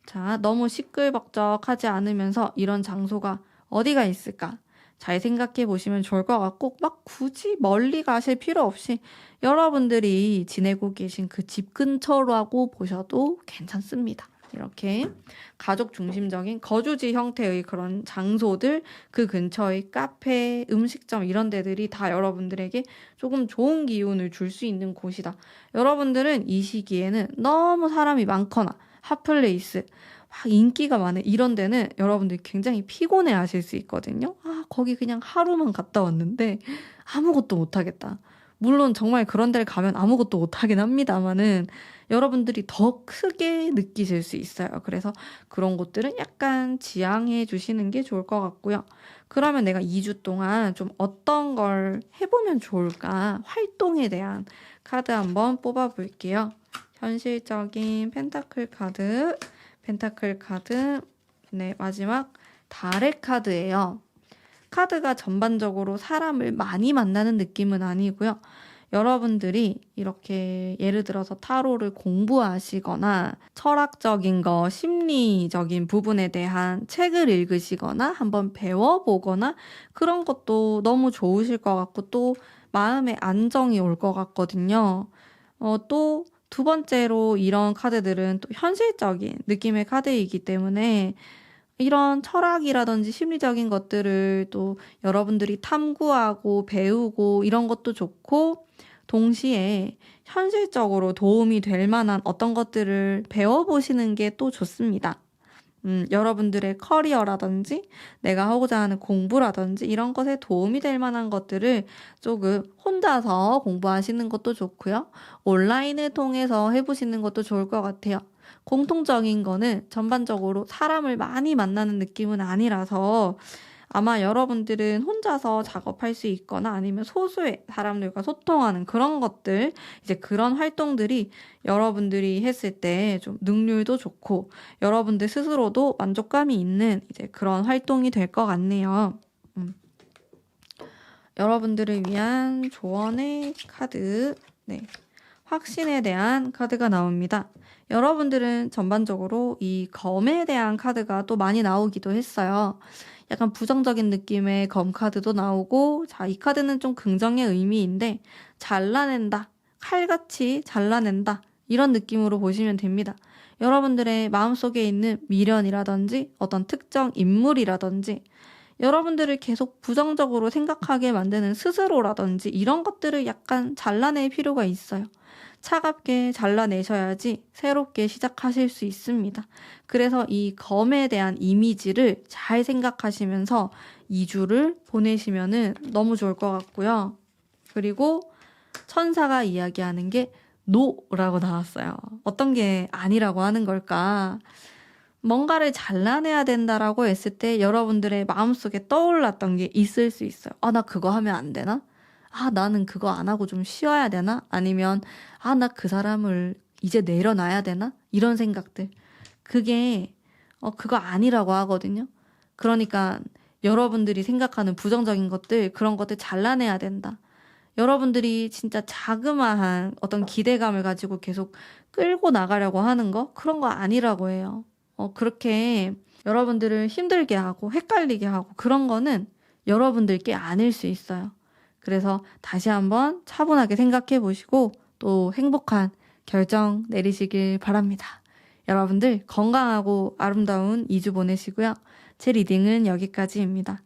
자, 너무 시끌벅적하지 않으면서 이런 장소가 어디가 있을까? 잘 생각해 보시면 좋을 것 같고, 막 굳이 멀리 가실 필요 없이 여러분들이 지내고 계신 그 집 근처라고 보셔도 괜찮습니다. 이렇게 가족 중심적인 거주지 형태의 그런 장소들, 그 근처의 카페, 음식점 이런 데들이 다 여러분들에게 조금 좋은 기운을 줄 수 있는 곳이다. 여러분들은 이 시기에는 너무 사람이 많거나 핫플레이스, 막 인기가 많은 이런 데는 여러분들이 굉장히 피곤해 하실 수 있거든요. 아, 거기 그냥 하루만 갔다 왔는데 아무것도 못하겠다. 물론 정말 그런 데를 가면 아무것도 못하긴 합니다만은 여러분들이 더 크게 느끼실 수 있어요. 그래서 그런 곳들은 약간 지양해 주시는 게 좋을 것 같고요. 그러면 내가 2주 동안 좀 어떤 걸 해보면 좋을까? 활동에 대한 카드 한번 뽑아 볼게요. 현실적인 펜타클 카드, 네, 마지막 달의 카드예요. 카드가 전반적으로 사람을 많이 만나는 느낌은 아니고요. 여러분들이 이렇게 예를 들어서 타로를 공부하시거나 철학적인 거, 심리적인 부분에 대한 책을 읽으시거나 한번 배워보거나 그런 것도 너무 좋으실 것 같고 또 마음의 안정이 올 것 같거든요. 또 두 번째로 이런 카드들은 또 현실적인 느낌의 카드이기 때문에 이런 철학이라든지 심리적인 것들을 또 여러분들이 탐구하고 배우고 이런 것도 좋고 동시에 현실적으로 도움이 될 만한 어떤 것들을 배워보시는 게 또 좋습니다. 여러분들의 커리어라든지 내가 하고자 하는 공부라든지 이런 것에 도움이 될 만한 것들을 조금 혼자서 공부하시는 것도 좋고요. 온라인을 통해서 해보시는 것도 좋을 것 같아요. 공통적인 거는 전반적으로 사람을 많이 만나는 느낌은 아니라서 아마 여러분들은 혼자서 작업할 수 있거나 아니면 소수의 사람들과 소통하는 그런 것들, 이제 그런 활동들이 여러분들이 했을 때 좀 능률도 좋고 여러분들 스스로도 만족감이 있는 이제 그런 활동이 될 것 같네요. 여러분들을 위한 조언의 카드, 네. 확신에 대한 카드가 나옵니다. 여러분들은 전반적으로 이 검에 대한 카드가 또 많이 나오기도 했어요. 약간 부정적인 느낌의 검 카드도 나오고, 자, 이 카드는 좀 긍정의 의미인데, 잘라낸다, 칼같이 잘라낸다, 이런 느낌으로 보시면 됩니다. 여러분들의 마음속에 있는 미련이라든지 어떤 특정 인물이라든지 여러분들을 계속 부정적으로 생각하게 만드는 스스로라든지 이런 것들을 약간 잘라낼 필요가 있어요. 차갑게 잘라내셔야지 새롭게 시작하실 수 있습니다. 그래서 이 검에 대한 이미지를 잘 생각하시면서 2주를 보내시면은 너무 좋을 것 같고요. 그리고 천사가 이야기하는 게 노라고 나왔어요. 어떤 게 아니라고 하는 걸까? 뭔가를 잘라내야 된다라고 했을 때 여러분들의 마음속에 떠올랐던 게 있을 수 있어요. 아, 나 그거 하면 안 되나? 아, 나는 그거 안 하고 좀 쉬어야 되나? 아니면, 아, 나 그 사람을 이제 내려놔야 되나? 이런 생각들. 그게, 그거 아니라고 하거든요. 그러니까 여러분들이 생각하는 부정적인 것들, 그런 것들 잘라내야 된다. 여러분들이 진짜 자그마한 어떤 기대감을 가지고 계속 끌고 나가려고 하는 거? 그런 거 아니라고 해요. 그렇게 여러분들을 힘들게 하고 헷갈리게 하고 그런 거는 여러분들께 아닐 수 있어요. 그래서 다시 한번 차분하게 생각해 보시고 또 행복한 결정 내리시길 바랍니다. 여러분들 건강하고 아름다운 2주 보내시고요. 제 리딩은 여기까지입니다.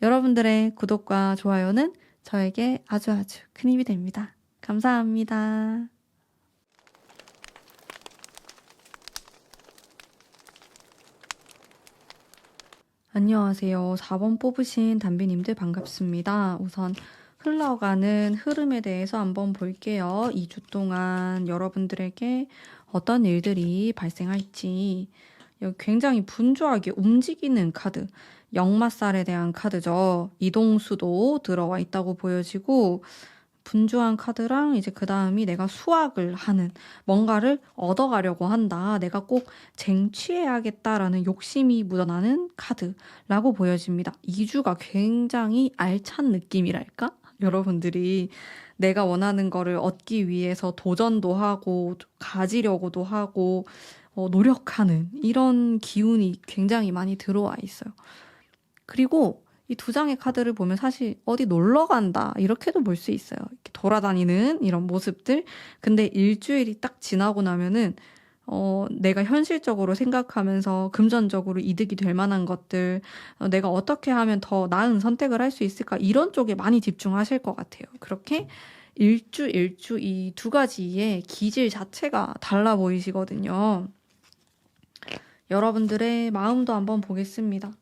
여러분들의 구독과 좋아요는 저에게 아주 큰 힘이 됩니다. 감사합니다. 안녕하세요. 4번 뽑으신 담비님들 반갑습니다. 우선 흘러가는 흐름에 대해서 한번 볼게요. 2주 동안 여러분들에게 어떤 일들이 발생할지 여기 굉장히 분주하게 움직이는 카드, 역마살에 대한 카드죠. 이동수도 들어와 있다고 보여지고 분주한 카드랑 이제 그 다음이 내가 수확을 하는 뭔가를 얻어가려고 한다. 내가 꼭 쟁취해야겠다라는 욕심이 묻어나는 카드라고 보여집니다. 2주가 굉장히 알찬 느낌이랄까? 여러분들이 내가 원하는 거를 얻기 위해서 도전도 하고 가지려고도 하고 노력하는 이런 기운이 굉장히 많이 들어와 있어요. 그리고 이 2장의 카드를 보면 사실 어디 놀러 간다 이렇게도 볼 수 있어요. 이렇게 돌아다니는 이런 모습들. 근데 일주일이 딱 지나고 나면은 내가 현실적으로 생각하면서 금전적으로 이득이 될 만한 것들, 내가 어떻게 하면 더 나은 선택을 할 수 있을까 이런 쪽에 많이 집중하실 것 같아요. 그렇게 일주 이 2가지의 기질 자체가 달라 보이시거든요. 여러분들의 마음도 한번 보겠습니다.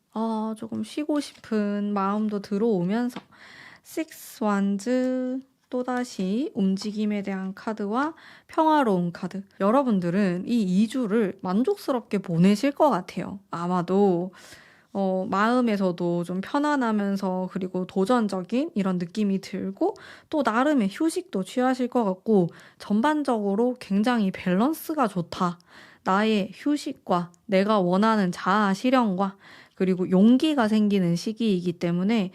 조금 쉬고 싶은 마음도 들어오면서 Six Wands 또다시 움직임에 대한 카드와 평화로운 카드. 여러분들은 이 2주를 만족스럽게 보내실 것 같아요. 아마도 마음에서도 좀 편안하면서 그리고 도전적인 이런 느낌이 들고 또 나름의 휴식도 취하실 것 같고 전반적으로 굉장히 밸런스가 좋다. 나의 휴식과 내가 원하는 자아 실현과 그리고 용기가 생기는 시기이기 때문에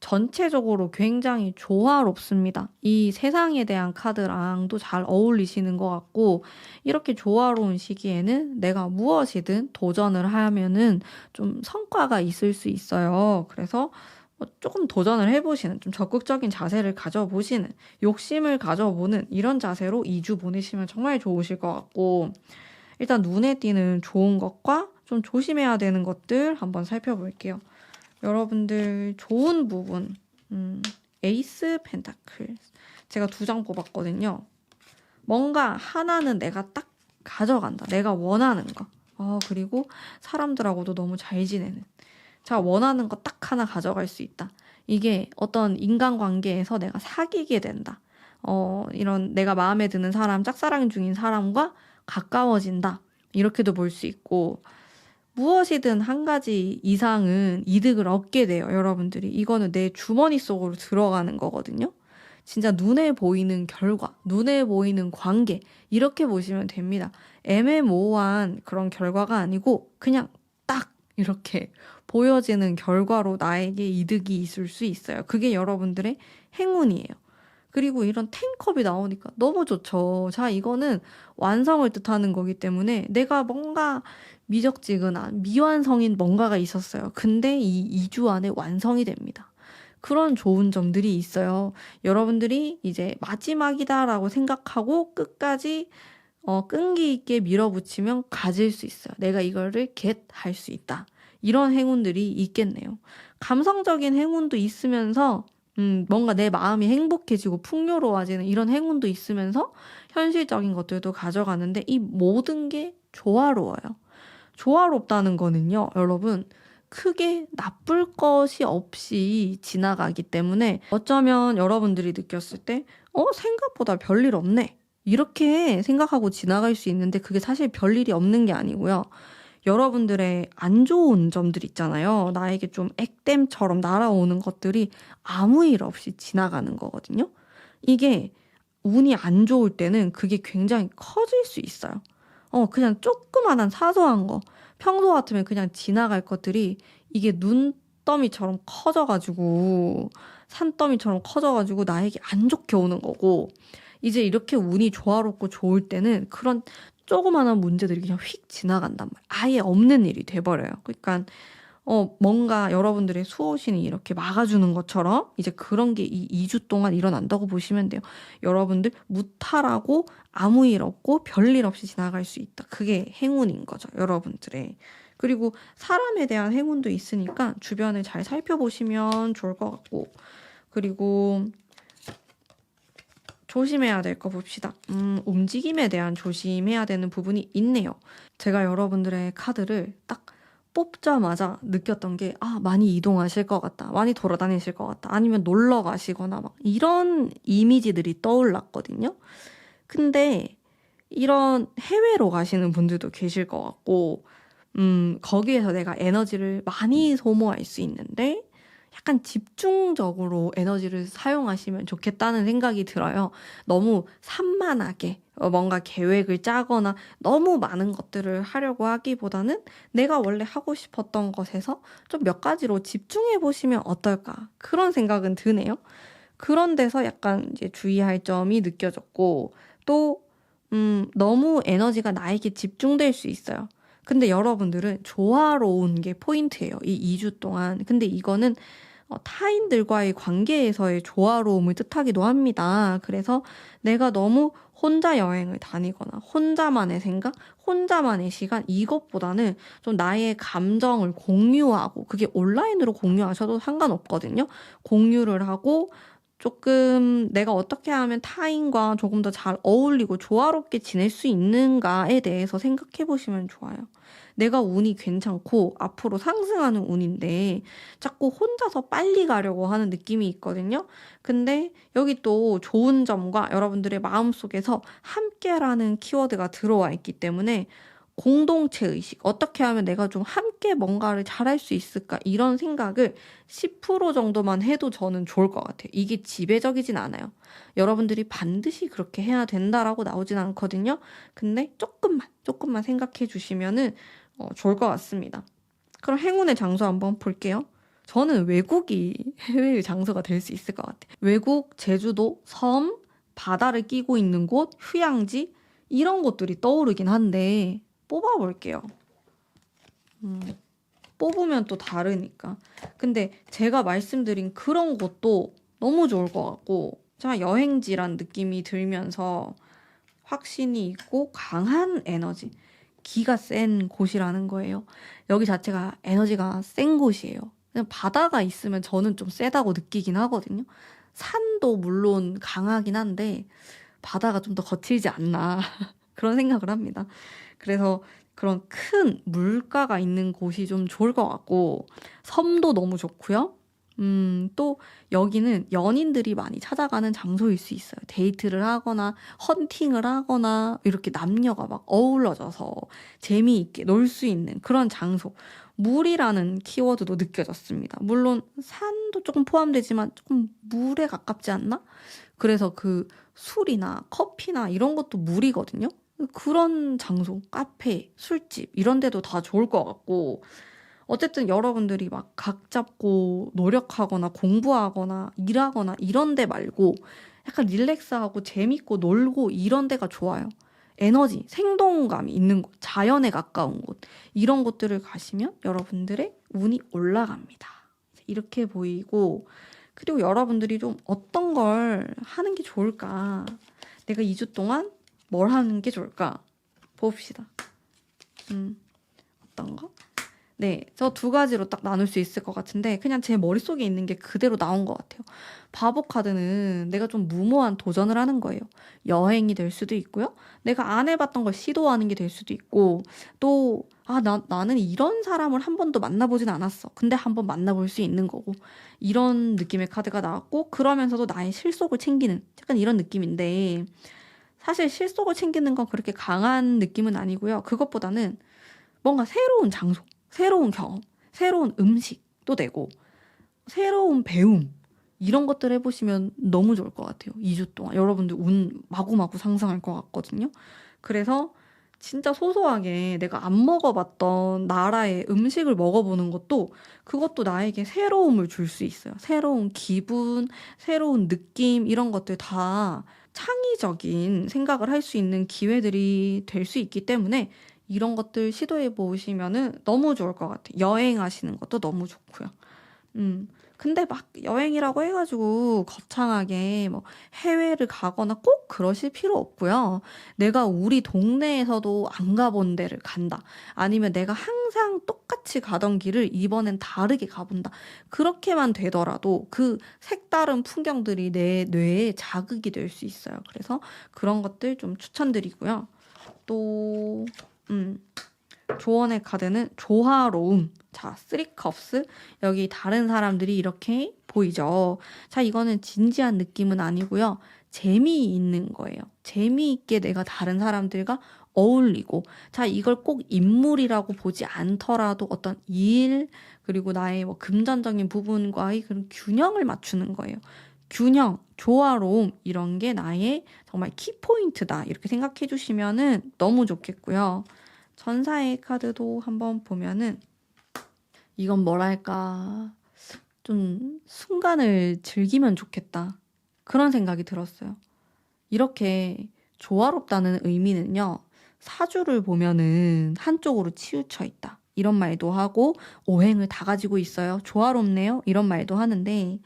전체적으로 굉장히 조화롭습니다. 이 세상에 대한 카드랑도 잘 어울리시는 것 같고 이렇게 조화로운 시기에는 내가 무엇이든 도전을 하면은 좀 성과가 있을 수 있어요. 그래서 조금 도전을 해보시는 좀 적극적인 자세를 가져보시는 욕심을 가져보는 이런 자세로 2주 보내시면 정말 좋으실 것 같고 일단 눈에 띄는 좋은 것과 좀 조심해야 되는 것들 한번 살펴볼게요. 여러분들 좋은 부분, 에이스 펜타클. 제가 2장 뽑았거든요. 뭔가 하나는 내가 딱 가져간다. 내가 원하는 거. 그리고 사람들하고도 너무 잘 지내는. 제가 원하는 거 딱 하나 가져갈 수 있다. 이게 어떤 인간관계에서 내가 사귀게 된다. 이런 내가 마음에 드는 사람, 짝사랑 중인 사람과 가까워진다. 이렇게도 볼 수 있고 무엇이든 한 가지 이상은 이득을 얻게 돼요. 여러분들이. 이거는 내 주머니 속으로 들어가는 거거든요. 진짜 눈에 보이는 결과, 눈에 보이는 관계 이렇게 보시면 됩니다. 애매모호한 그런 결과가 아니고 그냥 딱 이렇게 보여지는 결과로 나에게 이득이 있을 수 있어요. 그게 여러분들의 행운이에요. 그리고 이런 탱컵이 나오니까 너무 좋죠. 자, 이거는 완성을 뜻하는 거기 때문에 내가 뭔가 미적지근한 미완성인 뭔가가 있었어요. 근데 이 2주 안에 완성이 됩니다. 그런 좋은 점들이 있어요. 여러분들이 이제 마지막이다라고 생각하고 끝까지 끈기 있게 밀어붙이면 가질 수 있어요. 내가 이거를 겟할 수 있다. 이런 행운들이 있겠네요. 감성적인 행운도 있으면서 뭔가 내 마음이 행복해지고 풍요로워지는 이런 행운도 있으면서 현실적인 것들도 가져가는데 이 모든 게 조화로워요. 조화롭다는 거는요, 여러분, 크게 나쁠 것이 없이 지나가기 때문에 어쩌면 여러분들이 느꼈을 때, 생각보다 별일 없네. 이렇게 생각하고 지나갈 수 있는데 그게 사실 별일이 없는 게 아니고요. 여러분들의 안 좋은 점들 있잖아요. 나에게 좀 액땜처럼 날아오는 것들이 아무 일 없이 지나가는 거거든요. 이게 운이 안 좋을 때는 그게 굉장히 커질 수 있어요. 그냥 조그만한 사소한 거. 평소 같으면 그냥 지나갈 것들이 이게 눈더미처럼 커져가지고, 산더미처럼 커져가지고 나에게 안 좋게 오는 거고, 이제 이렇게 운이 조화롭고 좋을 때는 그런 조그만한 문제들이 그냥 휙 지나간단 말이에요. 아예 없는 일이 돼버려요. 그러니까 뭔가 여러분들의 수호신이 이렇게 막아주는 것처럼 이제 그런 게 이 2주 동안 일어난다고 보시면 돼요. 여러분들 무탈하고 아무 일 없고 별일 없이 지나갈 수 있다. 그게 행운인 거죠, 여러분들의. 그리고 사람에 대한 행운도 있으니까 주변을 잘 살펴보시면 좋을 것 같고, 그리고 조심해야 될 거 봅시다. 움직임에 대한 조심해야 되는 부분이 있네요. 제가 여러분들의 카드를 딱 뽑자마자 느꼈던 게, 많이 이동하실 것 같다. 많이 돌아다니실 것 같다. 아니면 놀러 가시거나 막 이런 이미지들이 떠올랐거든요. 근데 이런 해외로 가시는 분들도 계실 것 같고, 거기에서 내가 에너지를 많이 소모할 수 있는데, 약간 집중적으로 에너지를 사용하시면 좋겠다는 생각이 들어요. 너무 산만하게 뭔가 계획을 짜거나 너무 많은 것들을 하려고 하기보다는 내가 원래 하고 싶었던 것에서 좀 몇 가지로 집중해 보시면 어떨까? 그런 생각은 드네요. 그런 데서 약간 이제 주의할 점이 느껴졌고, 또, 너무 에너지가 나에게 집중될 수 있어요. 근데 여러분들은 조화로운 게 포인트예요. 이 2주 동안. 근데 이거는 타인들과의 관계에서의 조화로움을 뜻하기도 합니다. 그래서 내가 너무 혼자 여행을 다니거나 혼자만의 생각, 혼자만의 시간 이것보다는 좀 나의 감정을 공유하고 그게 온라인으로 공유하셔도 상관없거든요. 공유를 하고 조금 내가 어떻게 하면 타인과 조금 더 잘 어울리고 조화롭게 지낼 수 있는가에 대해서 생각해 보시면 좋아요. 내가 운이 괜찮고 앞으로 상승하는 운인데 자꾸 혼자서 빨리 가려고 하는 느낌이 있거든요. 근데 여기 또 좋은 점과 여러분들의 마음속에서 함께라는 키워드가 들어와 있기 때문에 공동체 의식, 어떻게 하면 내가 좀 함께 뭔가를 잘할 수 있을까? 이런 생각을 10% 정도만 해도 저는 좋을 것 같아요. 이게 지배적이진 않아요. 여러분들이 반드시 그렇게 해야 된다라고 나오진 않거든요. 근데 조금만 생각해 주시면은 좋을 것 같습니다. 그럼 행운의 장소 한번 볼게요. 저는 외국이 해외의 장소가 될 수 있을 것 같아요. 외국, 제주도, 섬, 바다를 끼고 있는 곳, 휴양지 이런 곳들이 떠오르긴 한데 뽑아볼게요. 뽑으면 또 다르니까. 근데 제가 말씀드린 그런 곳도 너무 좋을 것 같고, 자, 여행지란 느낌이 들면서 확신이 있고 강한 에너지, 기가 센 곳이라는 거예요. 여기 자체가 에너지가 센 곳이에요. 그냥 바다가 있으면 저는 좀 세다고 느끼긴 하거든요. 산도 물론 강하긴 한데 바다가 좀 더 거칠지 않나 그런 생각을 합니다. 그래서 그런 큰 물가가 있는 곳이 좀 좋을 것 같고 섬도 너무 좋고요. 또 여기는 연인들이 많이 찾아가는 장소일 수 있어요. 데이트를 하거나 헌팅을 하거나 이렇게 남녀가 막 어우러져서 재미있게 놀 수 있는 그런 장소. 물이라는 키워드도 느껴졌습니다. 물론 산도 조금 포함되지만 조금 물에 가깝지 않나? 그래서 그 술이나 커피나 이런 것도 물이거든요. 그런 장소, 카페, 술집 이런 데도 다 좋을 것 같고 어쨌든 여러분들이 막 각 잡고 노력하거나 공부하거나 일하거나 이런 데 말고 약간 릴렉스하고 재밌고 놀고 이런 데가 좋아요. 에너지, 생동감이 있는 곳, 자연에 가까운 곳 이런 곳들을 가시면 여러분들의 운이 올라갑니다. 이렇게 보이고 그리고 여러분들이 좀 어떤 걸 하는 게 좋을까? 내가 2주 동안 뭘 하는 게 좋을까? 봅시다. 어떤 거? 네, 저 두 가지로 딱 나눌 수 있을 것 같은데 그냥 제 머릿속에 있는 게 그대로 나온 것 같아요. 바보 카드는 내가 좀 무모한 도전을 하는 거예요. 여행이 될 수도 있고요. 내가 안 해봤던 걸 시도하는 게 될 수도 있고 또 나는 이런 사람을 한 번도 만나보진 않았어. 근데 한번 만나볼 수 있는 거고 이런 느낌의 카드가 나왔고 그러면서도 나의 실속을 챙기는 약간 이런 느낌인데 사실 실속을 챙기는 건 그렇게 강한 느낌은 아니고요. 그것보다는 뭔가 새로운 장소, 새로운 경험, 새로운 음식도 되고, 새로운 배움, 이런 것들 해보시면 너무 좋을 것 같아요. 2주 동안. 여러분들 운 마구마구 상승할 것 같거든요. 그래서 진짜 소소하게 내가 안 먹어봤던 나라의 음식을 먹어보는 것도 그것도 나에게 새로움을 줄 수 있어요. 새로운 기분, 새로운 느낌, 이런 것들 다 창의적인 생각을 할 수 있는 기회들이 될 수 있기 때문에 이런 것들 시도해 보시면은 너무 좋을 것 같아요. 여행하시는 것도 너무 좋고요. 근데 막 여행이라고 해가지고 거창하게 뭐 해외를 가거나 꼭 그러실 필요 없고요. 내가 우리 동네에서도 안 가본 데를 간다. 아니면 내가 항상 똑같이 가던 길을 이번엔 다르게 가본다. 그렇게만 되더라도 그 색다른 풍경들이 내 뇌에 자극이 될 수 있어요. 그래서 그런 것들 좀 추천드리고요. 또, 조언의 카드는 조화로움. 자, 쓰리컵스. 여기 다른 사람들이 이렇게 보이죠. 자, 이거는 진지한 느낌은 아니고요. 재미있는 거예요. 재미있게 내가 다른 사람들과 어울리고, 자, 이걸 꼭 인물이라고 보지 않더라도 어떤 일, 그리고 나의 뭐 금전적인 부분과의 그런 균형을 맞추는 거예요. 균형, 조화로움, 이런 게 나의 정말 키포인트다. 이렇게 생각해 주시면은 너무 좋겠고요. 전사의 카드도 한번 보면은 이건 뭐랄까 좀 순간을 즐기면 좋겠다 그런 생각이 들었어요. 이렇게 조화롭다는 의미는요, 사주를 보면은 한쪽으로 치우쳐 있다 이런 말도 하고 오행을 다 가지고 있어요, 조화롭네요 이런 말도 하는데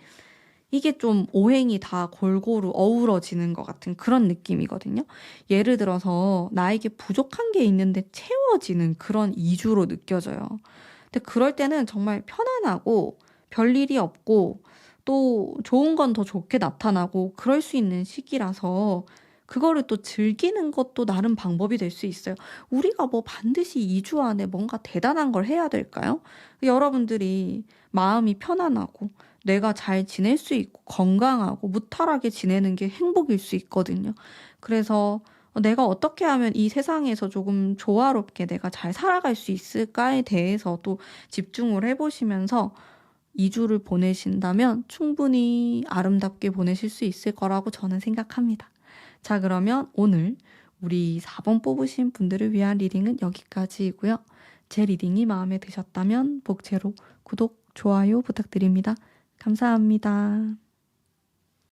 이게 좀 오행이 다 골고루 어우러지는 것 같은 그런 느낌이거든요. 예를 들어서 나에게 부족한 게 있는데 채워지는 그런 이주로 느껴져요. 근데 그럴 때는 정말 편안하고 별일이 없고 또 좋은 건 더 좋게 나타나고 그럴 수 있는 시기라서 그거를 또 즐기는 것도 나름 방법이 될 수 있어요. 우리가 뭐 반드시 2주 안에 뭔가 대단한 걸 해야 될까요? 여러분들이 마음이 편안하고 내가 잘 지낼 수 있고 건강하고 무탈하게 지내는 게 행복일 수 있거든요. 그래서 내가 어떻게 하면 이 세상에서 조금 조화롭게 내가 잘 살아갈 수 있을까에 대해서 또 집중을 해보시면서 2주를 보내신다면 충분히 아름답게 보내실 수 있을 거라고 저는 생각합니다. 자, 그러면 오늘 우리 4번 뽑으신 분들을 위한 리딩은 여기까지이고요. 제 리딩이 마음에 드셨다면 복채로 구독, 좋아요 부탁드립니다. 감사합니다.